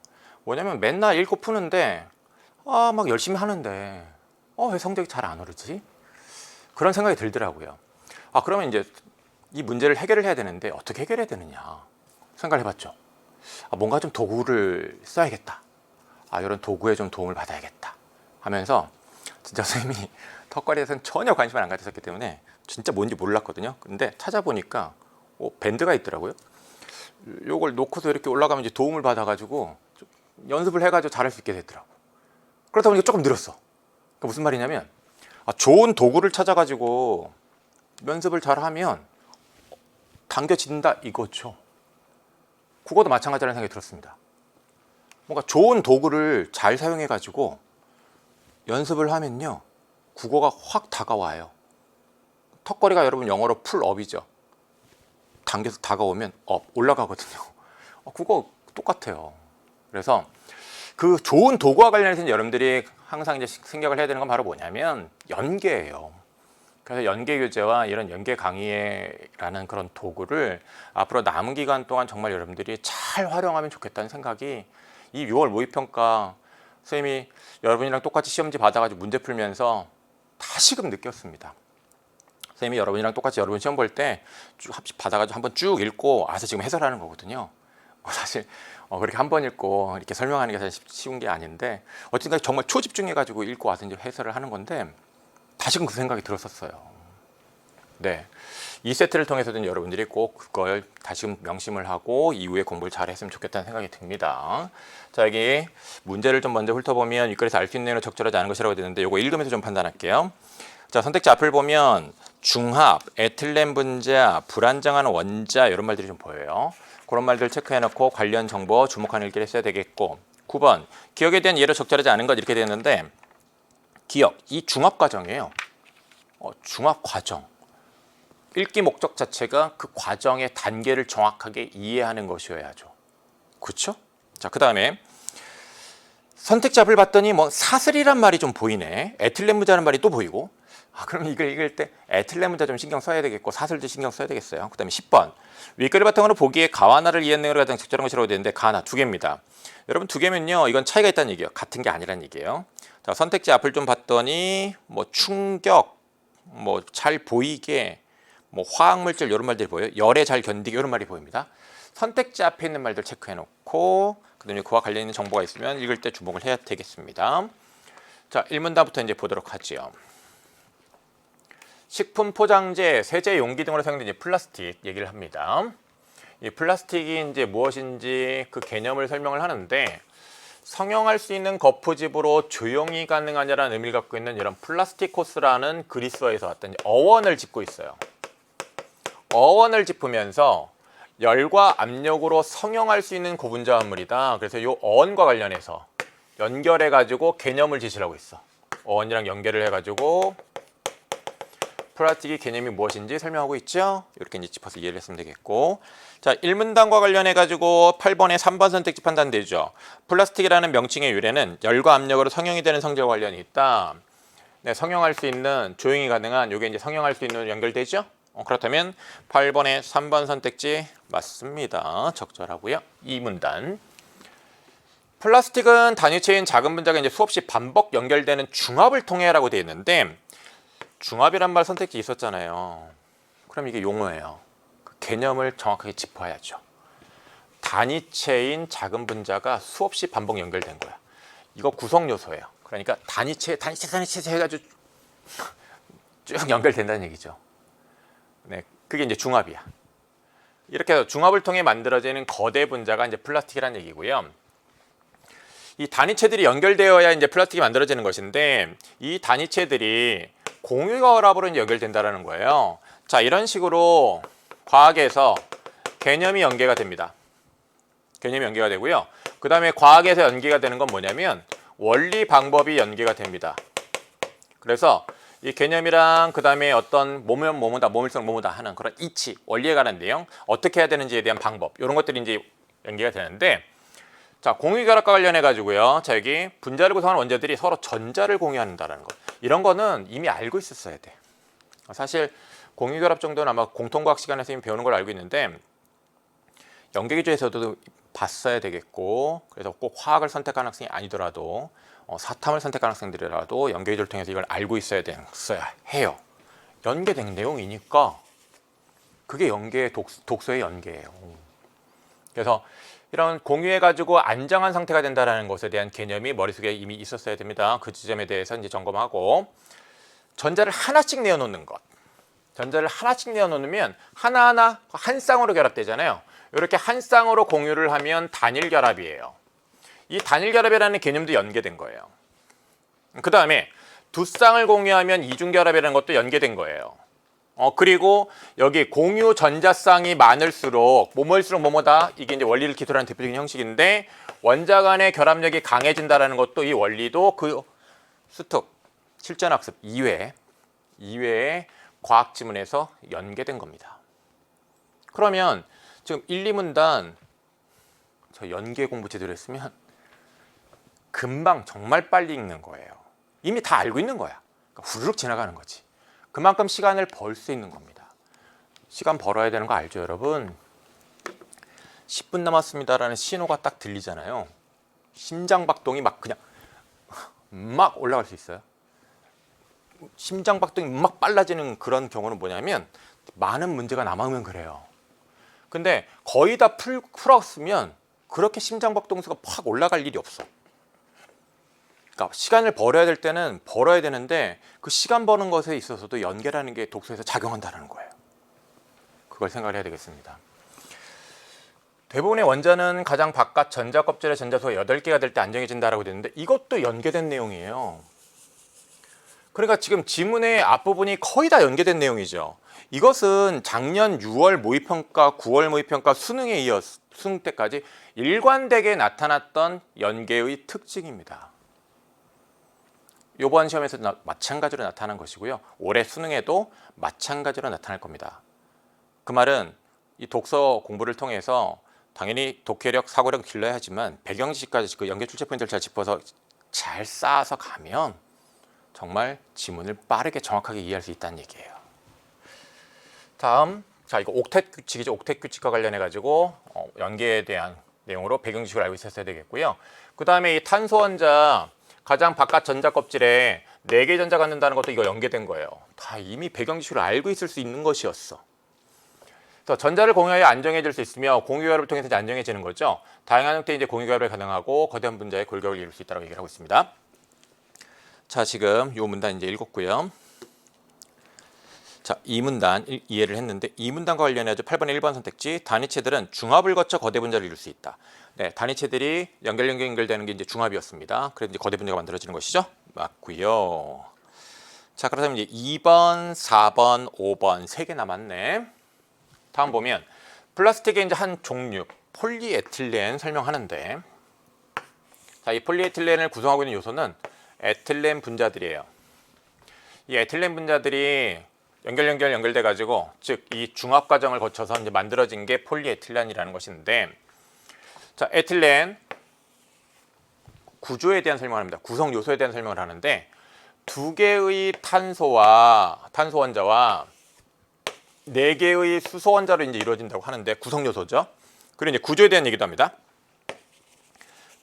뭐냐면 맨날 읽고 푸는데 막 열심히 하는데 왜 성적이 잘 안 오르지? 그런 생각이 들더라고요. 그러면 이제 이 문제를 해결을 해야 되는데 어떻게 해결해야 되느냐 생각을 해봤죠. 뭔가 좀 도구를 써야겠다. 이런 도구에 좀 도움을 받아야겠다 하면서, 진짜 선생님이 턱걸이에서는 전혀 관심을 안 가졌기 때문에 진짜 뭔지 몰랐거든요. 근데 찾아보니까 밴드가 있더라고요. 요걸 놓고서 이렇게 올라가면 이제 도움을 받아가지고 연습을 해가지고 잘할 수 있게 됐더라고. 그러다 보니까 조금 늘었어. 그러니까 무슨 말이냐면 좋은 도구를 찾아가지고 연습을 잘하면 당겨진다 이거죠. 국어도 마찬가지라는 생각이 들었습니다. 뭔가 좋은 도구를 잘 사용해가지고 연습을 하면요, 국어가 확 다가와요. 턱걸이가 여러분 영어로 풀업이죠. 당겨서 다가오면 업 올라가거든요. 국어 똑같아요. 그래서 그 좋은 도구와 관련해서 여러분들이 항상 이제 생각을 해야 되는 건 바로 뭐냐면 연계예요. 그래서 연계 교재와 이런 연계 강의라는 그런 도구를 앞으로 남은 기간 동안 정말 여러분들이 잘 활용하면 좋겠다는 생각이 이 6월 모의평가 선생님이 여러분이랑 똑같이 시험지 받아가지고 문제 풀면서 다시금 느꼈습니다. 선생님이 여러분이랑 똑같이 여러분 시험 볼 때 쭉 받아가지고 한번 쭉 읽고 와서 지금 해설하는 거거든요. 사실 그렇게 한 번 읽고 이렇게 설명하는 게 사실 쉬운 게 아닌데 어쨌든 정말 초집중해가지고 읽고 와서 이제 해설을 하는 건데 다시금 그 생각이 들었었어요. 네, 이 세트를 통해서는 여러분들이 꼭 그걸 다시금 명심을 하고 이후에 공부를 잘 했으면 좋겠다는 생각이 듭니다. 자, 여기 문제를 좀 먼저 훑어보면 윗글에서 알 수 있는 내용은 적절하지 않은 것이라고 되는데 이거 읽으면서 좀 판단할게요. 자, 선택지 앞을 보면 중합, 에틸렌 분자, 불안정한 원자 이런 말들이 좀 보여요. 그런 말들 체크해놓고 관련 정보 주목하는 읽기를 써야 되겠고, 9번 기억에 대한 예로 적절하지 않은 것 이렇게 되는데 기억, 이 중합 과정이에요. 중합 과정. 읽기 목적 자체가 그 과정의 단계를 정확하게 이해하는 것이어야죠. 그렇죠? 자, 그 다음에 선택지 앞을 봤더니 뭐 사슬이란 말이 좀 보이네. 에틸렌 분자라는 말이 또 보이고. 그럼 이걸 읽을 때 에틸렌 분자 좀 신경 써야 되겠고 사슬도 신경 써야 되겠어요. 그 다음에 10번 윗글을 바탕으로 보기에 가와나를 이해한 내용으로 가장 적절한 것이라고 되는데 가나 두 개입니다. 여러분 두 개면요 이건 차이가 있다는 얘기예요. 같은 게 아니라는 얘기예요. 자, 선택지 앞을 좀 봤더니 뭐 충격, 뭐 잘 보이게, 뭐 화학물질 이런 말들이 보여요. 열에 잘 견디게 이런 말이 보입니다. 선택지 앞에 있는 말들 체크해놓고 그다음에 그와 관련 있는 정보가 있으면 읽을 때 주목을 해야 되겠습니다. 자, 1문단부터 이제 보도록 하지요. 식품 포장재, 세제 용기 등으로 사용되는 플라스틱 얘기를 합니다. 이 플라스틱이 이제 무엇인지 그 개념을 설명을 하는데 성형할 수 있는 거푸집으로 조용히 가능하냐라는 의미를 갖고 있는 이런 플라스티코스라는 그리스어에서 왔던 어원을 짚고 있어요. 어원을 짚으면서 열과 압력으로 성형할 수 있는 고분자합물이다. 그래서 이 어원과 관련해서 연결해가지고 개념을 제시하고 있어. 어원이랑 연결을 해가지고 플라스틱의 개념이 무엇인지 설명하고 있죠. 이렇게 이제 짚어서 이해를 했으면 되겠고, 자 1문단과 관련해가지고 8번에 3번 선택지 판단되죠. 플라스틱이라는 명칭의 유래는 열과 압력으로 성형이 되는 성질과 관련이 있다. 네, 성형할 수 있는 조용히 가능한 이게 이제 성형할 수 있는 연결되죠. 그렇다면 8번에 3번 선택지 맞습니다. 적절하고요. 2문단 플라스틱은 단위체인 작은 분자가 이제 수없이 반복 연결되는 중합을 통해라고 되어 있는데 중합이란 말 선택지 있었잖아요. 그럼 이게 용어예요. 그 개념을 정확하게 짚어야죠. 단위체인 작은 분자가 수없이 반복 연결된 거야. 이거 구성 요소예요. 그러니까 단위체 해가지고 쭉 연결된다는 얘기죠. 네, 그게 이제 중합이야. 이렇게 해서 중합을 통해 만들어지는 거대 분자가 이제 플라스틱이라는 얘기고요. 이 단위체들이 연결되어야 이제 플라스틱이 만들어지는 것인데 이 단위체들이 공유결합으로 이제 연결된다라는 거예요. 자, 이런 식으로 과학에서 개념이 연계가 됩니다. 개념이 연계가 되고요. 그 다음에 과학에서 연계가 되는 건 뭐냐면 원리 방법이 연계가 됩니다. 그래서 이 개념이랑 그 다음에 어떤 몸이면 뭐뭐다, 몸일성 뭐뭐다 하는 그런 이치, 원리에 관한 내용, 어떻게 해야 되는지에 대한 방법 이런 것들이 이제 연계가 되는데, 자 공유결합과 관련해 가지고요. 자 여기 분자를 구성하는 원자들이 서로 전자를 공유한다는 것. 이런 거는 이미 알고 있었어야 돼. 사실 공유결합 정도는 아마 공통과학 시간에서 이미 배우는 걸 알고 있는데 연계기조에서도 봤어야 되겠고, 그래서 꼭 화학을 선택한 학생이 아니더라도 사탐을 선택한 학생들이라도 연계기조를 통해서 이걸 알고 있어야 해요. 연계된 내용이니까 그게 독소의 연계예요. 그래서 이런 공유해가지고 안정한 상태가 된다는 것에 대한 개념이 머릿속에 이미 있었어야 됩니다. 그 지점에 대해서 이제 점검하고, 전자를 하나씩 내어놓는 것. 전자를 하나씩 내어놓으면 하나하나 한 쌍으로 결합되잖아요. 이렇게 한 쌍으로 공유를 하면 단일 결합이에요. 이 단일 결합이라는 개념도 연계된 거예요. 그 다음에 두 쌍을 공유하면 이중 결합이라는 것도 연계된 거예요. 그리고 여기 공유 전자쌍이 많을수록 뭐뭐다 이게 이제 원리를 기술하는 대표적인 형식인데 원자 간의 결합력이 강해진다라는 것도 이 원리도 그 수특 실전학습 2회의 과학 지문에서 연계된 겁니다. 그러면 지금 1, 2문단 저 연계 공부 제대로 했으면 금방 정말 빨리 읽는 거예요. 이미 다 알고 있는 거야. 그러니까 후루룩 지나가는 거지. 그만큼 시간을 벌 수 있는 겁니다. 시간 벌어야 되는 거 알죠, 여러분? 10분 남았습니다라는 신호가 딱 들리잖아요. 심장박동이 막 그냥 막 올라갈 수 있어요. 심장박동이 막 빨라지는 그런 경우는 뭐냐면 많은 문제가 남으면 그래요. 근데 거의 다 풀었으면 그렇게 심장박동수가 팍 올라갈 일이 없어. 그러니까 시간을 벌어야 될 때는 벌어야 되는데 그 시간 버는 것에 있어서도 연계라는 게 독소에서 작용한다는 거예요. 그걸 생각을 해야 되겠습니다. 대부분의 원자는 가장 바깥 전자 껍질의 전자수가 8개가 될 때 안정해진다라고 되는데 이것도 연계된 내용이에요. 그러니까 지금 지문의 앞부분이 거의 다 연계된 내용이죠. 이것은 작년 6월 모의평가, 9월 모의평가 수능에 이어 수능 때까지 일관되게 나타났던 연계의 특징입니다. 이번 시험에서도 마찬가지로 나타난 것이고요. 올해 수능에도 마찬가지로 나타날 겁니다. 그 말은 이 독서 공부를 통해서 당연히 독해력, 사고력 길러야 하지만 배경지식까지 그 연계 출제 포인트를 잘 짚어서 잘 쌓아서 가면 정말 지문을 빠르게 정확하게 이해할 수 있다는 얘기예요. 다음, 자 이거 옥텟 규칙이죠. 옥텟 규칙과 관련해 가지고 연계에 대한 내용으로 배경지식을 알고 있었어야 되겠고요. 그 다음에 이 탄소 원자 가장 바깥 전자 껍질에 4개 전자가 갖는다는 것도 이거 연계된 거예요. 다 이미 배경지식을 알고 있을 수 있는 것이었어. 그래서 전자를 공유하여 안정해질 수 있으며 공유결합을 통해서 이제 안정해지는 거죠. 다양한 형태의 이제 공유결합이 가능하고 거대한 분자의 골격을 이룰 수 있다고 얘기를 하고 있습니다. 자, 지금 이 문단 이제 읽었고요. 자, 이 문단 이해를 했는데 이 문단과 관련해서 8번의 1번 선택지 단위체들은 중합을 거쳐 거대 분자를 이룰 수 있다. 네, 단위체들이 연결되는 게 이제 중합이었습니다. 그래서 이제 거대 분자가 만들어지는 것이죠. 맞고요. 자, 그렇다면 이제 2번, 4번, 5번 3개 남았네. 다음 보면 플라스틱의 이제 한 종류 폴리에틸렌 설명하는데 자, 이 폴리에틸렌을 구성하고 있는 요소는 에틸렌 분자들이에요. 이 에틸렌 분자들이 연결돼 가지고 즉 이 중합 과정을 거쳐서 이제 만들어진 게 폴리에틸렌이라는 것인데 자, 에틸렌 구조에 대한 설명을 합니다. 구성 요소에 대한 설명을 하는데 2개의 탄소 원자와 4개의 수소 원자로 이제 이루어진다고 하는데 구성 요소죠. 그리고 이제 구조에 대한 얘기도 합니다.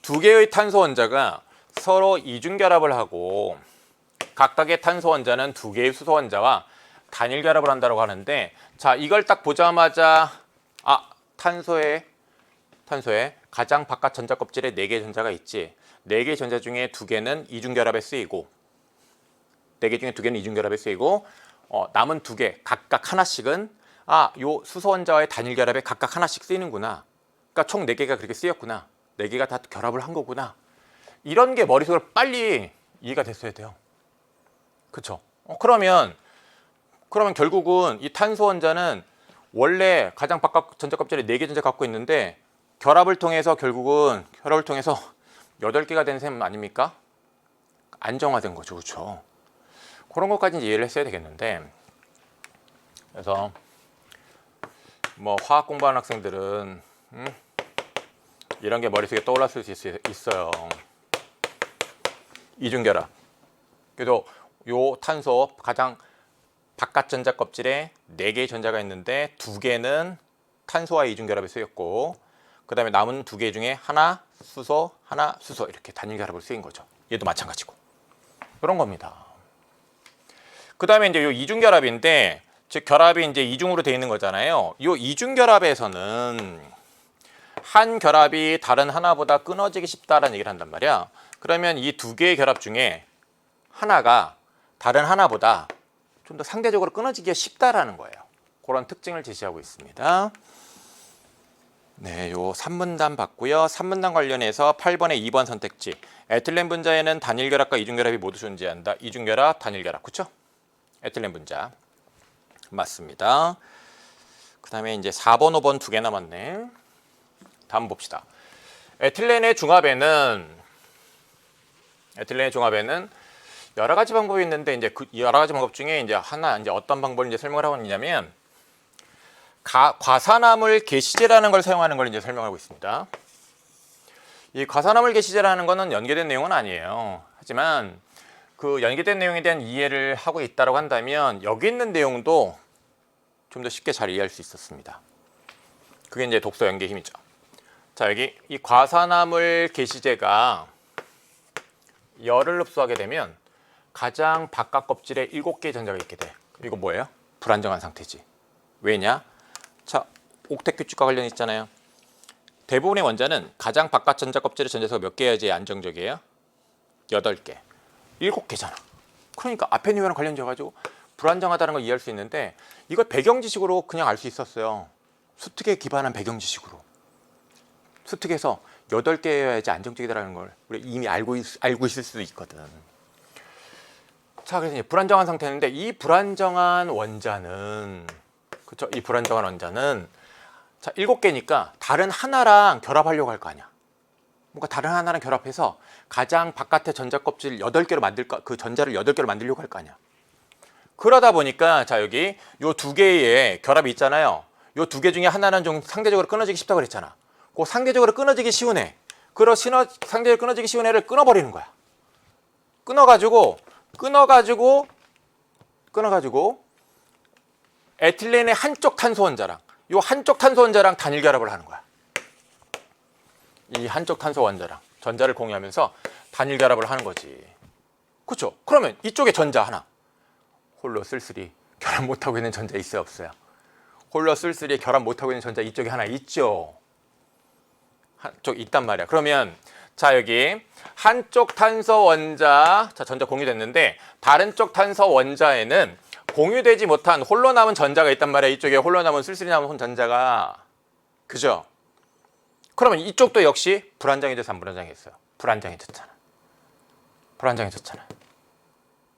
2개의 탄소 원자가 서로 이중 결합을 하고 각각의 탄소 원자는 2개의 수소 원자와 단일 결합을 한다고 하는데 자, 이걸 딱 보자마자 탄소에 가장 바깥 전자 껍질에 4개의 전자가 있지. 4개의 전자 중에 2개는 이중 결합에 쓰이고 4개 중에 2개는 이중 결합에 쓰이고 남은 2개 각각 하나씩은 요 수소 원자와의 단일 결합에 각각 하나씩 쓰이는구나. 그러니까 총 4개가 그렇게 쓰였구나. 4개가 다 결합을 한 거구나. 이런 게 머릿속으로 빨리 이해가 됐어야 돼요. 그렇죠? 그러면 결국은 이 탄소 원자는 원래 가장 바깥 전자 껍질에 4개 전자 갖고 있는데 결합을 통해서 8개가 된 셈 아닙니까? 안정화된 거죠. 그렇죠? 그런 것까지 이해를 했어야 되겠는데 그래서 뭐 화학 공부하는 학생들은 이런 게 머릿속에 떠올랐을 수 있어요. 이중결합. 그래도 요 탄소 가장 바깥 전자 껍질에 4개의 전자가 있는데 2개는 탄소와 이중결합에 쓰였고 그 다음에 남은 2개 중에 하나 수소 이렇게 단일 결합을 쓰인 거죠. 얘도 마찬가지고 그런 겁니다. 그 다음에 이제 요 이중결합인데 즉 결합이 이제 이중으로 되어 있는 거잖아요. 요 이중결합에서는 한 결합이 다른 하나보다 끊어지기 쉽다라는 얘기를 한단 말이야. 그러면 이 2개의 결합 중에 하나가 다른 하나보다 좀 더 상대적으로 끊어지기가 쉽다라는 거예요. 그런 특징을 제시하고 있습니다. 네, 요 3문단 봤고요. 3문단 관련해서 8번의 2번 선택지. 에틸렌 분자에는 단일 결합과 이중 결합이 모두 존재한다. 이중 결합, 단일 결합. 그렇죠? 에틸렌 분자. 맞습니다. 그다음에 이제 4번, 5번 두 개 남았네. 다음 봅시다. 에틸렌의 중합에는 여러 가지 방법이 있는데 이제 그 여러 가지 방법 중에 이제 어떤 방법을 이제 설명을 하고 있냐면 과산화물 게시제라는 걸 사용하는 걸 이제 설명하고 있습니다. 이 과산화물 게시제라는 거는 연계된 내용은 아니에요. 하지만 그 연계된 내용에 대한 이해를 하고 있다고 한다면 여기 있는 내용도 좀 더 쉽게 잘 이해할 수 있었습니다. 그게 이제 독소 연계 힘이죠. 자, 여기 이 과산화물 게시제가 열을 흡수하게 되면 가장 바깥 껍질에 7개의 전자가 있게 돼. 이거 뭐예요? 불안정한 상태지. 왜냐? 자, 옥텟 규칙과 관련 있잖아요. 대부분의 원자는 가장 바깥 전자 껍질의 전자수가 몇 개여야지 안정적이에요? 8개. 7개잖아. 그러니까 앞에 내용이랑 관련돼가지고 불안정하다는 걸 이해할 수 있는데 이걸 배경 지식으로 그냥 알 수 있었어요. 수특에 기반한 배경 지식으로. 수특에서 8개여야지 안정적이다라는 걸 우리 이미 알고 있을 수도 있거든. 자, 그래서 이제 불안정한 상태인데 이 불안정한 원자는 그렇죠? 이 불안정한 원자는 자, 7개니까 다른 하나랑 결합하려고 할 거 아니야. 뭔가 다른 하나랑 결합해서 가장 바깥의 전자 껍질 8개로 그 전자를 8개로 만들려고 할 거 아니야. 그러다 보니까 자, 여기 요 두 개의 결합이 있잖아요. 요 두 개 중에 하나는 좀 상대적으로 끊어지기 쉽다고 그랬잖아. 그 상대적으로 끊어지기 쉬운 애. 상대적으로 끊어지기 쉬운 애를 끊어버리는 거야. 끊어가지고 에틸렌의 한쪽 탄소 원자랑 요 한쪽 탄소 원자랑 단일 결합을 하는 거야. 이 한쪽 탄소 원자랑 전자를 공유하면서 단일 결합을 하는 거지. 그렇죠? 그러면 이쪽에 전자 하나 홀로 쓸쓸히 결합 못하고 있는 전자 있어요, 없어요? 홀로 쓸쓸히 결합 못하고 있는 전자 이쪽에 하나 있죠. 한쪽 있단 말이야. 그러면 자, 여기 한쪽 탄소 원자 자, 전자 공유됐는데 다른 쪽 탄소 원자에는 공유되지 못한 홀로 남은 전자가 있단 말이야. 이쪽에 홀로 남은 쓸쓸히 남은 전자가. 그죠? 그러면 이쪽도 역시 불안정해져서 안 불안정해졌어요? 불안정해졌잖아.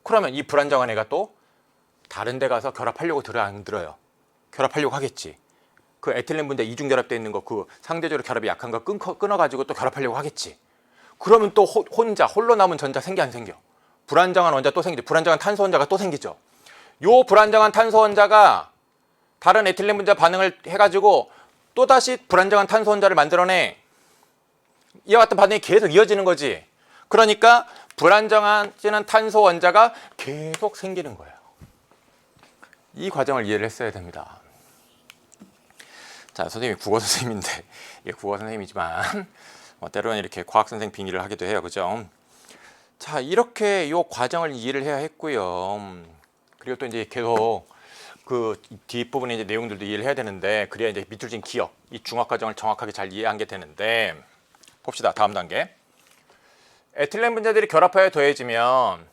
그러면 이 불안정한 애가 또 다른 데 가서 결합하려고 들어 안 들어요? 결합하려고 하겠지. 그 에틸렌 분자 이중 결합되어 있는 거 그 상대적으로 결합이 약한 거 끊어가지고 또 결합하려고 하겠지. 그러면 또 홀로 남은 전자 생겨 안 생겨? 불안정한 원자 또 생기죠. 불안정한 탄소 원자가 또 생기죠. 요 불안정한 탄소 원자가 다른 에틸렌 분자 반응을 해가지고 또다시 불안정한 탄소 원자를 만들어내. 이와 같은 반응이 계속 이어지는 거지. 그러니까 불안정해지는 탄소 원자가 계속 생기는 거예요. 이 과정을 이해를 했어야 됩니다. 자, 선생님이 국어 선생님인데 이게 국어 선생님이지만 때로는 이렇게 과학 선생 빙의를 하기도 해요. 그죠? 자, 이렇게 이 과정을 이해를 해야 했고요. 그리고 또 이제 계속 그 뒷부분에 이제 내용들도 이해를 해야 되는데 그래야 이제 미툴진 기억, 이 중화 과정을 정확하게 잘 이해한 게 되는데 봅시다. 다음 단계. 에틸렌 분자들이 결합하여 더해지면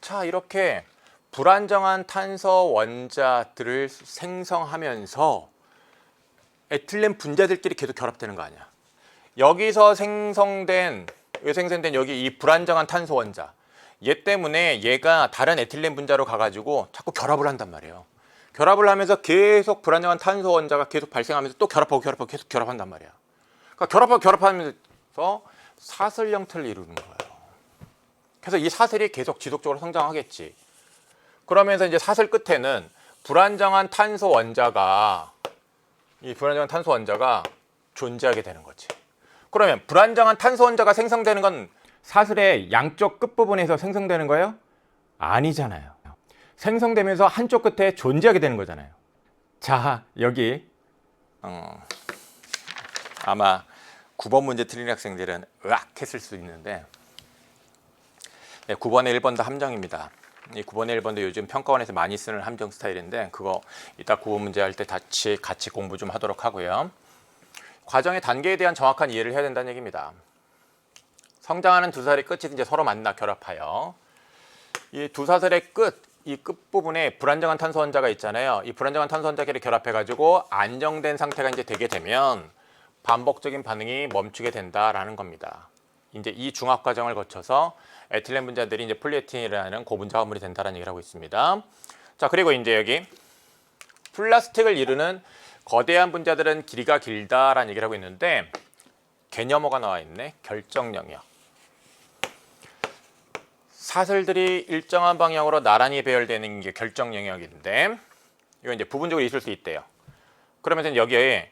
자, 이렇게 불안정한 탄소 원자들을 생성하면서 에틸렌 분자들끼리 계속 결합되는 거 아니야. 여기서 생성된 여기 이 불안정한 탄소 원자 얘 때문에 얘가 다른 에틸렌 분자로 가가지고 자꾸 결합을 한단 말이에요. 결합을 하면서 계속 불안정한 탄소 원자가 계속 발생하면서 또 결합하고 계속 결합한단 말이야. 그러니까 결합하면서 사슬 형태를 이루는 거예요. 그래서 이 사슬이 계속 지속적으로 성장하겠지. 그러면서 이제 사슬 끝에는 불안정한 탄소 원자가 존재하게 되는 거지. 그러면 불안정한 탄소 원자가 생성되는 건 사슬의 양쪽 끝부분에서 생성되는 거예요? 아니잖아요. 생성되면서 한쪽 끝에 존재하게 되는 거잖아요. 자, 여기 아마 9번 문제 틀린 학생들은 으악 했을 수 있는데 9번에 1번도 함정입니다. 이 9번에 1번도 요즘 평가원에서 많이 쓰는 함정 스타일인데 그거 이따 9번 문제 할 때 같이 공부 좀 하도록 하고요. 과정의 단계에 대한 정확한 이해를 해야 된다는 얘기입니다. 성장하는 두 사슬의 끝이 이제 서로 만나 결합하여 이 두 사슬의 이 끝부분에 불안정한 탄소 원자가 있잖아요. 이 불안정한 탄소 원자끼리 결합해가지고 안정된 상태가 이제 되게 되면 반복적인 반응이 멈추게 된다라는 겁니다. 이제 이 중합 과정을 거쳐서 에틸렌 분자들이 이제 폴리에틸렌이라는 고분자 화물이 된다라는 얘기를 하고 있습니다. 자, 그리고 이제 여기 플라스틱을 이루는 거대한 분자들은 길이가 길다라는 얘기를 하고 있는데 개념어가 나와 있네. 결정 영역. 사슬들이 일정한 방향으로 나란히 배열되는 게 결정 영역인데 이거 이제 부분적으로 있을 수 있대요. 그러면 여기에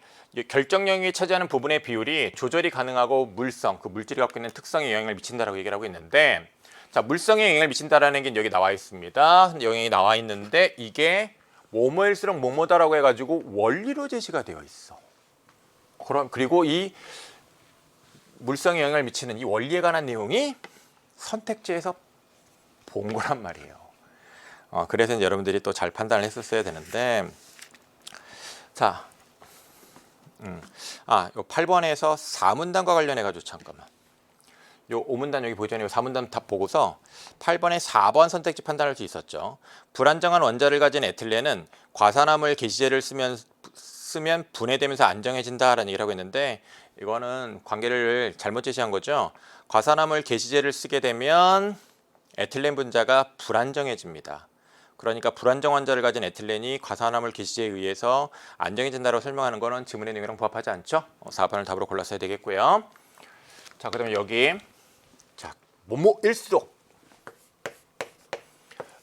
결정 영역이 차지하는 부분의 비율이 조절이 가능하고 물성, 그 물질이 갖고 있는 특성에 영향을 미친다라고 얘기를 하고 있는데 자, 물성에 영향을 미친다라는 게 여기 나와 있습니다. 영향이 나와 있는데 이게 뭐뭐일수록 뭐뭐다라고 해가지고 원리로 제시가 되어 있어. 그리고 이 물성에 영향을 미치는 이 원리에 관한 내용이 선택지에서 본 거란 말이에요. 그래서 이제 여러분들이 또 잘 판단을 했었어야 되는데 자, 요 8번에서 4문단과 관련해가지고 잠깐만. 요 5문단 여기 보이잖아요. 4문단 다 보고서 8번에 4번 선택지 판단할 수 있었죠. 불안정한 원자를 가진 에틸렌은 과산화물 게시제를 쓰면 분해되면서 안정해진다라는 얘기를 하고 있는데 이거는 관계를 잘못 제시한 거죠. 과산화물 게시제를 쓰게 되면 에틸렌 분자가 불안정해집니다. 그러니까 불안정 원자를 가진 에틸렌이 과산화물 게시제에 의해서 안정해진다고 설명하는 거는 지문의 내용이랑 부합하지 않죠? 4번을 답으로 골랐어야 되겠고요. 자, 그러면 여기 자, 뭐뭐일수록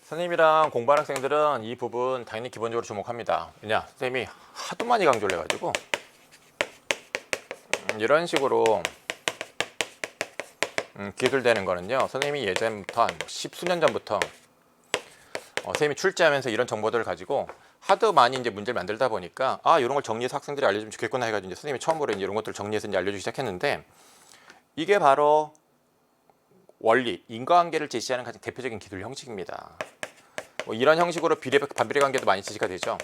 선생님이랑 공부하는 학생들은 이 부분 당연히 기본적으로 주목합니다. 왜냐? 선생님이 하도 많이 강조를 해가지고 이런 식으로 기술되는 거는요. 선생님이 예전부터 한 10수년 전부터 선생님이 출제하면서 이런 정보들을 가지고 하도 많이 이제 문제를 만들다 보니까 이런 걸 정리해서 학생들이 알려주면 좋겠구나 해가지고 이제 선생님이 처음으로 이제 이런 것들을 정리해서 이제 알려주기 시작했는데 이게 바로 원리, 인과관계를 제시하는 가장 대표적인 기술 형식입니다. 이런 형식으로 비례 반비례 관계도 많이 제시가 되죠.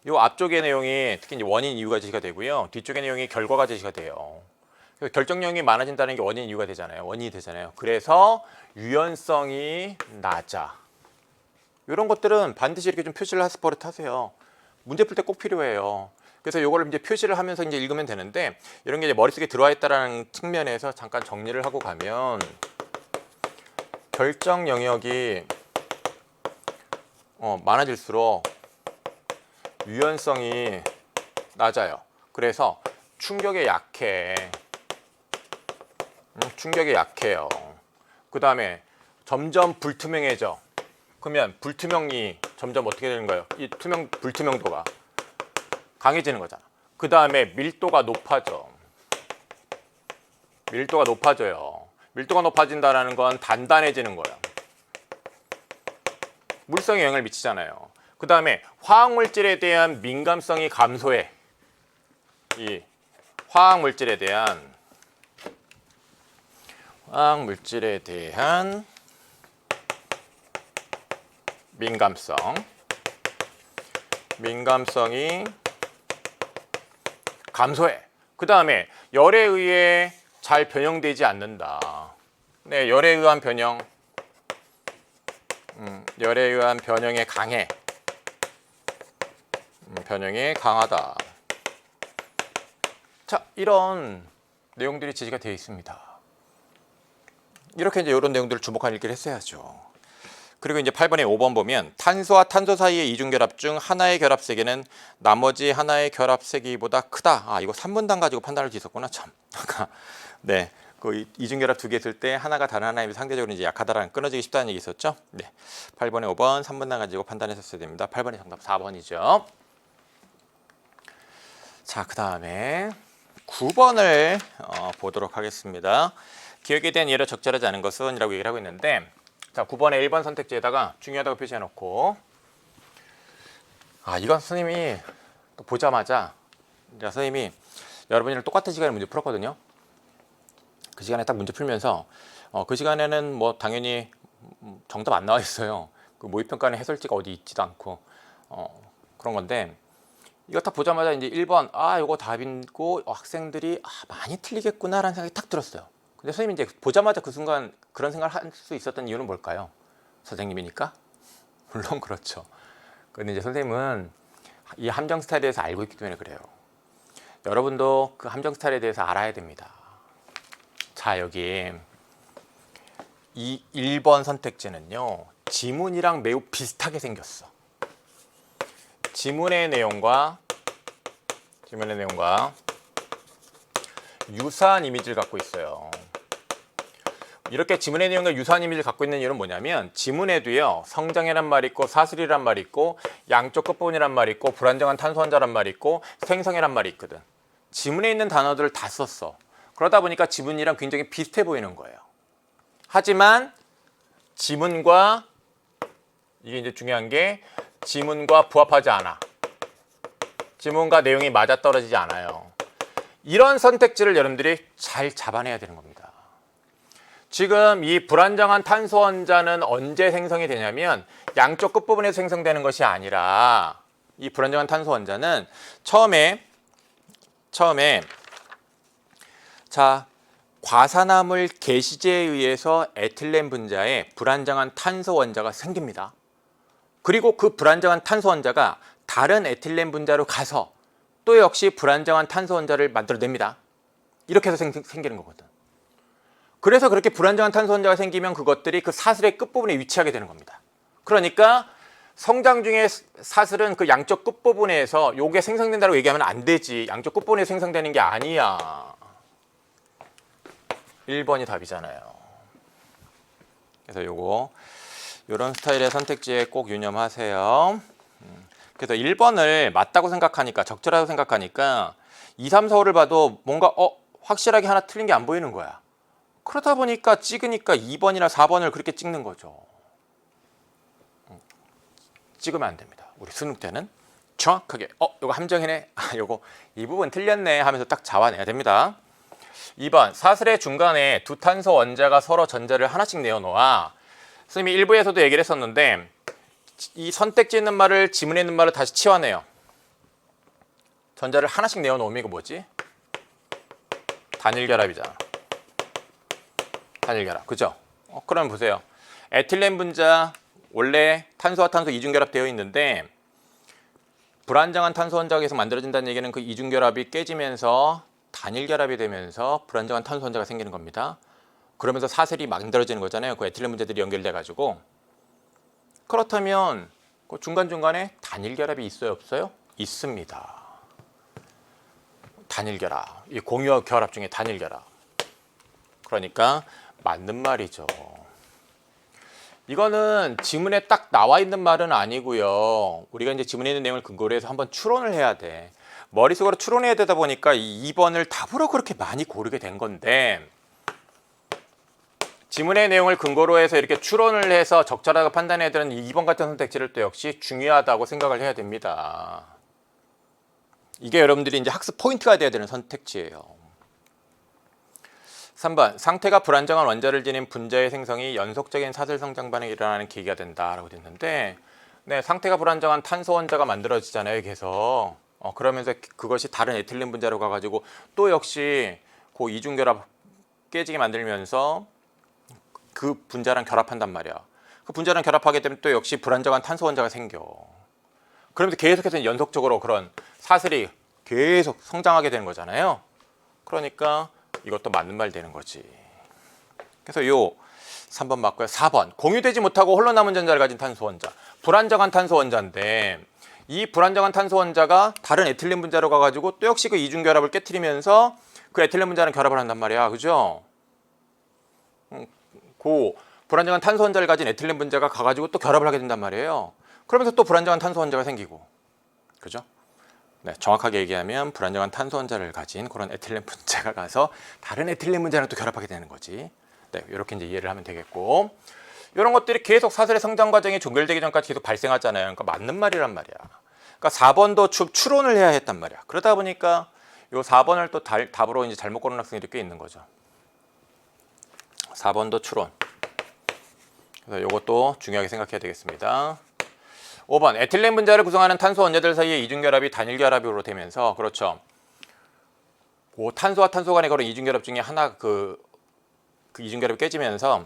이 앞쪽의 내용이 특히 이제 원인 이유가 제시가 되고요. 뒤쪽의 내용이 결과가 제시가 돼요. 결정력이 많아진다는 게 원인 이유가 되잖아요. 원인이 되잖아요. 그래서 유연성이 낮아. 이런 것들은 반드시 이렇게 좀 표시를 해서 버릇하세요. 문제 풀 때 꼭 필요해요. 그래서 이걸 이제 표시를 하면서 이제 읽으면 되는데 이런 게 이제 머릿속에 들어와 있다라는 측면에서 잠깐 정리를 하고 가면 결정 영역이 많아질수록 유연성이 낮아요. 그래서 충격에 약해. 충격에 약해요. 그 다음에 점점 불투명해져. 그러면 불투명이 점점 어떻게 되는 거예요? 이 불투명도가 강해지는 거잖아. 그 다음에 밀도가 높아져. 밀도가 높아져요. 밀도가 높아진다는 건 단단해지는 거예요. 물성에 영향을 미치잖아요. 그 다음에 화학물질에 대한 민감성이 감소해. 이 화학물질에 대한 민감성이 감소해. 그 다음에 열에 의해 잘 변형되지 않는다. 네, 열에 의한 변형에 강해. 변형에 강하다. 자, 이런 내용들이 제시가 되어 있습니다. 이렇게 이제 이런 내용들을 주목한 읽기를 했어야죠. 그리고 이제 8번에 5번 보면 탄소와 탄소 사이의 이중 결합 중 하나의 결합 세기는 나머지 하나의 결합 세기보다 크다. 이거 3문단 가지고 판단할 수 있었구나. 참. 네. 그 이중 결합 두 개 있을 때 하나가 다른 하나에 비해 상대적으로 이제 약하다라는 끊어지기 쉽다는 얘기 있었죠. 네. 8번에 5번 3문단 가지고 판단했었어야 됩니다. 8번이 정답 4번이죠. 자, 그다음에 9번을 보도록 하겠습니다. 기억에 대한 예로 적절하지 않은 것은 이라고 얘기를 하고 있는데 자, 9번에 1번 선택지에다가 중요하다고 표시해 놓고 이건 선생님이 또 보자마자 선생님이 여러분이랑 똑같은 시간에 문제 풀었거든요. 그 시간에 딱 문제 풀면서 그 시간에는 뭐 당연히 정답 안 나와 있어요. 그 모의평가는 해설지가 어디 있지도 않고 그런 건데 이거 딱 보자마자 이제 1번 이거 답이고 학생들이 많이 틀리겠구나라는 생각이 딱 들었어요. 근데 선생님이 이제 보자마자 그 순간 그런 생각을 할 수 있었던 이유는 뭘까요? 선생님이니까? 물론 그렇죠. 근데 이제 선생님은 이 함정 스타일에 대해서 알고 있기 때문에 그래요. 여러분도 그 함정 스타일에 대해서 알아야 됩니다. 자, 여기 이 1번 선택지는요, 지문이랑 매우 비슷하게 생겼어. 지문의 내용과 유사한 이미지를 갖고 있어요. 이렇게 지문의 내용과 유사한 이미지를 갖고 있는 이유는 뭐냐면, 지문에도요, 성장이란 말이 있고 사슬이란 말이 있고 양쪽 끝부분이란 말이 있고 불안정한 탄소환자란 말이 있고 생성이란 말이 있거든. 지문에 있는 단어들을 다 썼어. 그러다 보니까 지문이랑 굉장히 비슷해 보이는 거예요. 하지만 지문과, 이게 이제 중요한 게, 지문과 부합하지 않아. 지문과 내용이 맞아떨어지지 않아요. 이런 선택지를 여러분들이 잘 잡아내야 되는 겁니다. 지금 이 불안정한 탄소 원자는 언제 생성이 되냐면, 양쪽 끝부분에서 생성되는 것이 아니라, 이 불안정한 탄소 원자는 처음에 자, 과산화물 게시제에 의해서 에틸렌 분자에 불안정한 탄소 원자가 생깁니다. 그리고 그 불안정한 탄소 원자가 다른 에틸렌 분자로 가서 또 역시 불안정한 탄소 원자를 만들어냅니다. 이렇게 해서 생기는 거거든. 그래서 그렇게 불안정한 탄소 원자가 생기면 그것들이 그 사슬의 끝부분에 위치하게 되는 겁니다. 그러니까 성장 중에 사슬은 그 양쪽 끝부분에서 요게 생성된다고 얘기하면 안 되지. 양쪽 끝부분에 생성되는 게 아니야. 1번이 답이잖아요. 그래서 요런 스타일의 선택지에 꼭 유념하세요. 그래서 1번을 맞다고 생각하니까, 적절하다고 생각하니까 2, 3, 4, 5를 봐도 뭔가 확실하게 하나 틀린 게 안 보이는 거야. 그러다 보니까 찍으니까 2번이나 4번을 그렇게 찍는 거죠. 찍으면 안 됩니다. 우리 수능 때는 정확하게 요거 함정이네, 요거 이 부분 틀렸네 하면서 딱 잡아내야 됩니다. 2번, 사슬의 중간에 두 탄소 원자가 서로 전자를 하나씩 내어놓아. 선생님이 일부에서도 얘기를 했었는데, 이 선택지에 있는 말을, 지문에 있는 말을 다시 치환해요. 전자를 하나씩 내어놓으면 이거 뭐지? 단일결합이잖아. 단일결합, 그죠? 그럼 보세요. 에틸렌 분자 원래 탄소와 탄소 이중결합 되어 있는데, 불안정한 탄소 원자가 계속 만들어진다는 얘기는 그 이중결합이 깨지면서 단일결합이 되면서 불안정한 탄소 원자가 생기는 겁니다. 그러면서 사슬이 만들어지는 거잖아요. 그 에틸렌 분자들이 연결돼 가지고. 그렇다면 그 중간중간에 단일결합이 있어요, 없어요? 있습니다. 단일결합, 이 공유 결합 중에 단일결합. 그러니까 맞는 말이죠. 이거는 지문에 딱 나와 있는 말은 아니고요. 우리가 이제 지문에 있는 내용을 근거로 해서 한번 추론을 해야 돼. 머릿속으로 추론해야 되다 보니까 이 2번을 답으로 그렇게 많이 고르게 된 건데, 지문의 내용을 근거로 해서 이렇게 추론을 해서 적절하게 판단해야 되는 2번 같은 선택지를 또 역시 중요하다고 생각을 해야 됩니다. 이게 여러분들이 이제 학습 포인트가 돼야 되는 선택지예요. 3번, 상태가 불안정한 원자를 지닌 분자의 생성이 연속적인 사슬 성장 반응이 일어나는 계기가 된다라고 됐는데, 네, 상태가 불안정한 탄소 원자가 만들어지잖아요, 계속. 그러면서 그것이 다른 에틸렌 분자로 가가지고 또 역시 그 이중결합 깨지게 만들면서 그 분자랑 결합한단 말이야. 그 분자랑 결합하게 되면 또 역시 불안정한 탄소 원자가 생겨. 그러면서 계속해서 연속적으로 그런 사슬이 계속 성장하게 되는 거잖아요. 그러니까 이것도 맞는 말 되는 거지. 그래서 요 3번 맞고요. 4번, 공유되지 못하고 홀로 남은 전자를 가진 탄소 원자. 불안정한 탄소 원자인데, 이 불안정한 탄소 원자가 다른 에틸렌 분자로 가가지고 또 역시 그 이중결합을 깨트리면서 그 에틸렌 분자랑 결합을 한단 말이야. 그죠? 그 불안정한 탄소 원자를 가진 에틸렌 분자가 가가지고 또 결합을 하게 된단 말이에요. 그러면서 또 불안정한 탄소 원자가 생기고. 그죠? 네, 정확하게 얘기하면 불안정한 탄소 원자를 가진 그런 에틸렌 분자가 가서 다른 에틸렌 분자랑 또 결합하게 되는 거지. 네, 이렇게 이제 이해를 하면 되겠고, 이런 것들이 계속 사슬의 성장 과정이 종결되기 전까지 계속 발생하잖아요. 그러니까 맞는 말이란 말이야. 그러니까 4번도 추론을 해야 했단 말이야. 그러다 보니까 요 4번을 또 답으로 이제 잘못 고른 학생들이 꽤 있는 거죠. 4번도 추론. 그래서 이것도 중요하게 생각해야 되겠습니다. 5번, 에틸렌 분자를 구성하는 탄소 원자들 사이의 이중결합이 단일결합으로 되면서, 그렇죠. 그 탄소와 탄소 간의 그런 이중결합 중에 하나 그 이중결합이 깨지면서,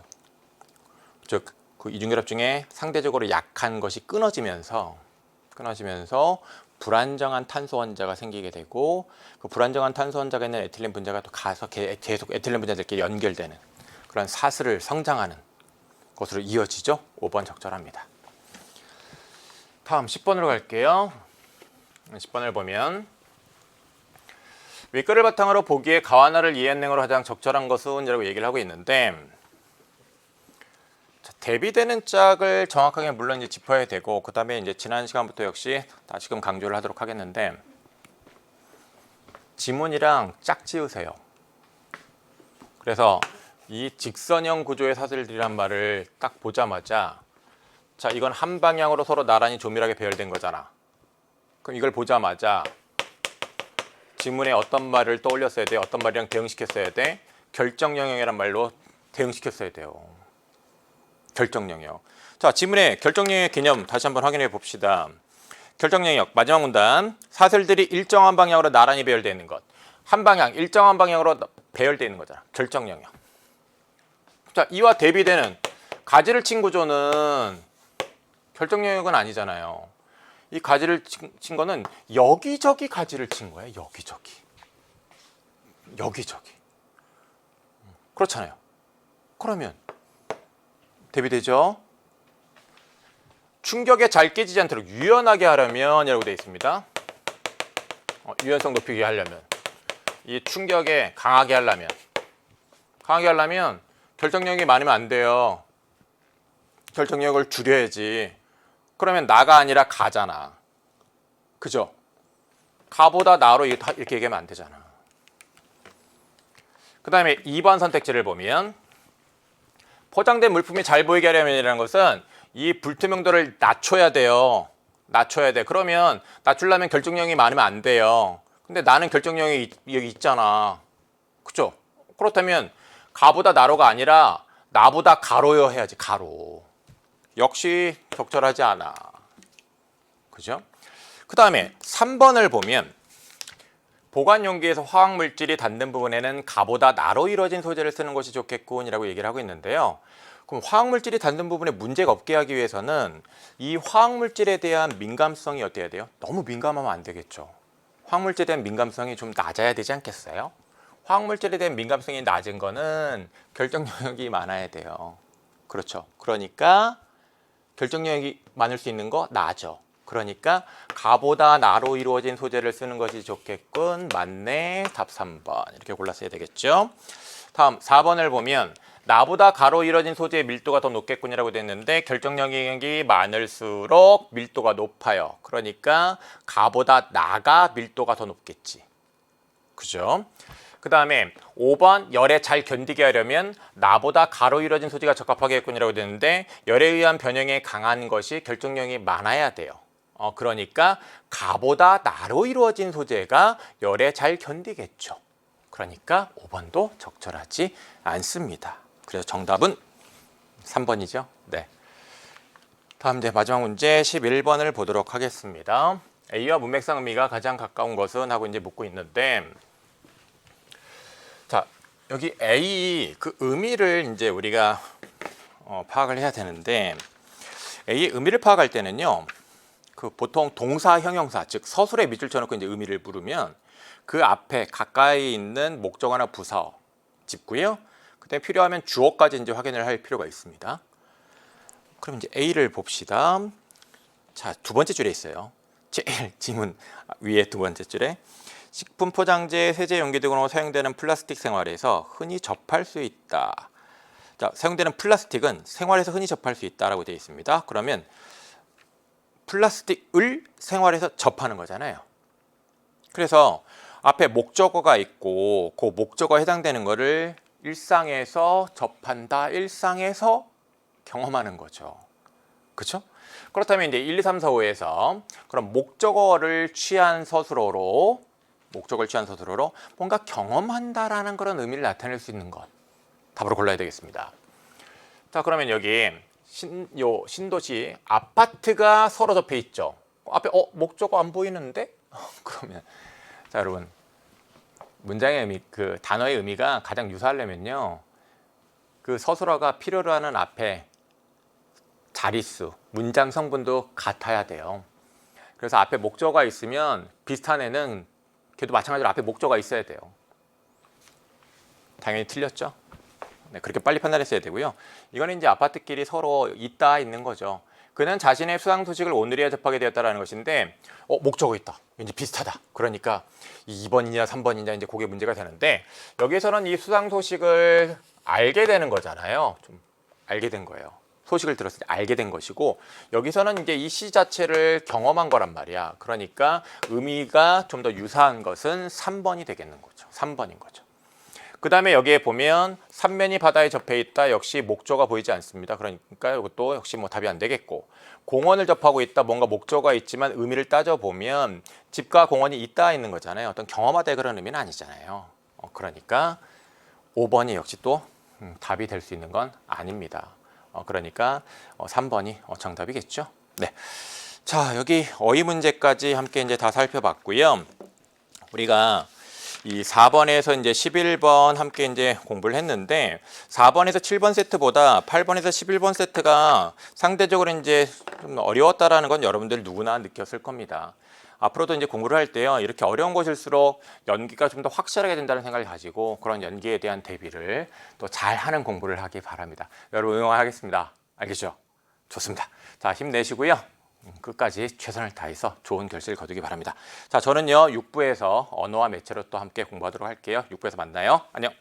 즉 그 이중결합 중에 상대적으로 약한 것이 끊어지면서 불안정한 탄소 원자가 생기게 되고 그 불안정한 탄소 원자가 있는 에틸렌 분자가 또 가서 계속 에틸렌 분자들끼리 연결되는 그런 사슬을 성장하는 것으로 이어지죠. 5번 적절합니다. 다음 10번으로 갈게요. 10번을 보면 윗글을 바탕으로 보기에 가와나를 이해은행으로 가장 적절한 것은 이라고 얘기를 하고 있는데, 자, 대비되는 짝을 정확하게 물론 이제 짚어야 되고, 그 다음에 이제 지난 시간부터 역시 다시금 강조를 하도록 하겠는데, 지문이랑 짝 지으세요. 그래서 이 직선형 구조의 사슬들이란 말을 딱 보자마자, 자, 이건 한 방향으로 서로 나란히 조밀하게 배열된 거잖아. 그럼 이걸 보자마자 지문에 어떤 말을 떠올렸어야 돼? 어떤 말이랑 대응시켰어야 돼? 결정 영역이란 말로 대응시켰어야 돼요. 결정 영역. 자, 지문의 결정 영역 개념 다시 한번 확인해 봅시다. 결정 영역 마지막 문단. 사슬들이 일정한 방향으로 나란히 배열되어 있는 것. 한 방향, 일정한 방향으로 배열되어 있는 거잖아. 결정 영역. 자, 이와 대비되는 가지를 친 구조는 결정 영역은 아니잖아요. 이 가지를 친 거는 여기저기 가지를 친 거예요. 여기저기. 여기저기. 그렇잖아요. 그러면 대비되죠? 충격에 잘 깨지지 않도록 유연하게 하려면 이라고 되어 있습니다. 유연성 높이게 하려면 이 충격에 강하게 하려면 결정력이 많으면 안 돼요. 결정력을 줄여야지. 그러면 나가 아니라 가잖아. 그죠? 가보다 나로 이렇게 얘기하면 안 되잖아. 그 다음에 2번 선택지를 보면 포장된 물품이 잘 보이게 하려면이라는 것은 이 불투명도를 낮춰야 돼요. 낮춰야 돼. 그러면 낮추려면 결정력이 많으면 안 돼요. 근데 나는 결정력이 여기 있잖아. 그죠? 그렇다면 가보다 나로가 아니라 나보다 가로여 해야지. 가로. 역시 적절하지 않아. 그죠? 그 다음에 3번을 보면 보관 용기에서 화학물질이 닿는 부분에는 가보다 나로 이루어진 소재를 쓰는 것이 좋겠군 이라고 얘기를 하고 있는데요. 그럼 화학물질이 닿는 부분에 문제가 없게 하기 위해서는 이 화학물질에 대한 민감성이 어때야 돼요? 너무 민감하면 안 되겠죠. 화학물질에 대한 민감성이 좀 낮아야 되지 않겠어요? 화학물질에 대한 민감성이 낮은 거는 결정 영역이 많아야 돼요. 그렇죠. 그러니까 결정력이 많을 수 있는 거 나죠. 그러니까 가보다 나로 이루어진 소재를 쓰는 것이 좋겠군. 맞네. 답 3번. 이렇게 골랐어야 되겠죠. 다음 4번을 보면 나보다 가로 이루어진 소재의 밀도가 더 높겠군이라고 되어 있는데 결정력이 많을수록 밀도가 높아요. 그러니까 가보다 나가 밀도가 더 높겠지. 그죠? 그 다음에 5번 열에 잘 견디게 하려면 나보다 가로 이루어진 소재가 적합하겠군이라고 되는데 열에 의한 변형에 강한 것이 결정력이 많아야 돼요. 그러니까 가보다 나로 이루어진 소재가 열에 잘 견디겠죠. 그러니까 5번도 적절하지 않습니다. 그래서 정답은 3번이죠. 네. 다음 이제 마지막 문제 11번을 보도록 하겠습니다. A와 문맥상 의미가 가장 가까운 것은 하고 이제 묻고 있는데, 자, 여기 A 그 의미를 이제 우리가 파악을 해야 되는데, A의 의미를 파악할 때는요, 그 보통 동사 형용사, 즉 서술에 밑줄 쳐놓고 이제 의미를 물으면 그 앞에 가까이 있는 목적어나 부사 짚고요. 그때 필요하면 주어까지 이제 확인을 할 필요가 있습니다. 그럼 이제 A를 봅시다. 자, 두 번째 줄에 있어요. 제일 지문 위에 두 번째 줄에 식품 포장재, 세제 용기 등으로 사용되는 플라스틱 생활에서 흔히 접할 수 있다. 자, 사용되는 플라스틱은 생활에서 흔히 접할 수 있다라고 되어 있습니다. 그러면 플라스틱을 생활에서 접하는 거잖아요. 그래서 앞에 목적어가 있고 그 목적어에 해당되는 거를 일상에서 접한다, 일상에서 경험하는 거죠. 그렇죠? 그렇다면 이제 1, 2, 3, 4, 5에서 그럼 목적어를 취한 서술어로 뭔가 경험한다라는 그런 의미를 나타낼 수 있는 것 답으로 골라야 되겠습니다. 자, 그러면 여기 신도시 아파트가 서로 접해 있죠. 앞에 목적어 안 보이는데? 그러면 자, 여러분 문장의 의미, 그 단어의 의미가 가장 유사하려면요, 그 서술어가 필요로 하는 앞에 자릿수, 문장 성분도 같아야 돼요. 그래서 앞에 목적어가 있으면 비슷한 애는 걔도 마찬가지로 앞에 목적어가 있어야 돼요. 당연히 틀렸죠? 네, 그렇게 빨리 판단했어야 되고요. 이거는 이제 아파트끼리 서로 있다 있는 거죠. 그는 자신의 수상 소식을 오늘이야 접하게 되었다라는 것인데, 목적어 있다. 왠지 비슷하다. 그러니까 2번이냐 3번이냐 이제 그게 문제가 되는데, 여기에서는 이 수상 소식을 알게 되는 거잖아요. 좀 알게 된 거예요. 소식을 들었을 때 알게 된 것이고, 여기서는 이제 이 시 자체를 경험한 거란 말이야. 그러니까 의미가 좀 더 유사한 것은 3번이 되겠는 거죠. 3번인 거죠. 그 다음에 여기에 보면 삼면이 바다에 접해 있다. 역시 목적어가 보이지 않습니다. 그러니까 이것도 역시 뭐 답이 안 되겠고, 공원을 접하고 있다. 뭔가 목적어가 있지만 의미를 따져보면 집과 공원이 있다 있는 거잖아요. 어떤 경험하다 그런 의미는 아니잖아요. 그러니까 5번이 역시 또 답이 될 수 있는 건 아닙니다. 그러니까 3번이 정답이겠죠. 네. 자, 여기 어휘 문제까지 함께 이제 다 살펴봤고요. 우리가 이 4번에서 이제 11번 함께 이제 공부를 했는데, 4번에서 7번 세트보다 8번에서 11번 세트가 상대적으로 이제 좀 어려웠다라는 건 여러분들 누구나 느꼈을 겁니다. 앞으로도 이제 공부를 할 때요, 이렇게 어려운 것일수록 연기가 좀 더 확실하게 된다는 생각을 가지고 그런 연기에 대한 대비를 또 잘하는 공부를 하기 바랍니다. 여러분 응원하겠습니다. 알겠죠? 좋습니다. 자, 힘내시고요. 끝까지 최선을 다해서 좋은 결실 거두기 바랍니다. 자, 저는요 6부에서 언어와 매체로 또 함께 공부하도록 할게요. 6부에서 만나요. 안녕.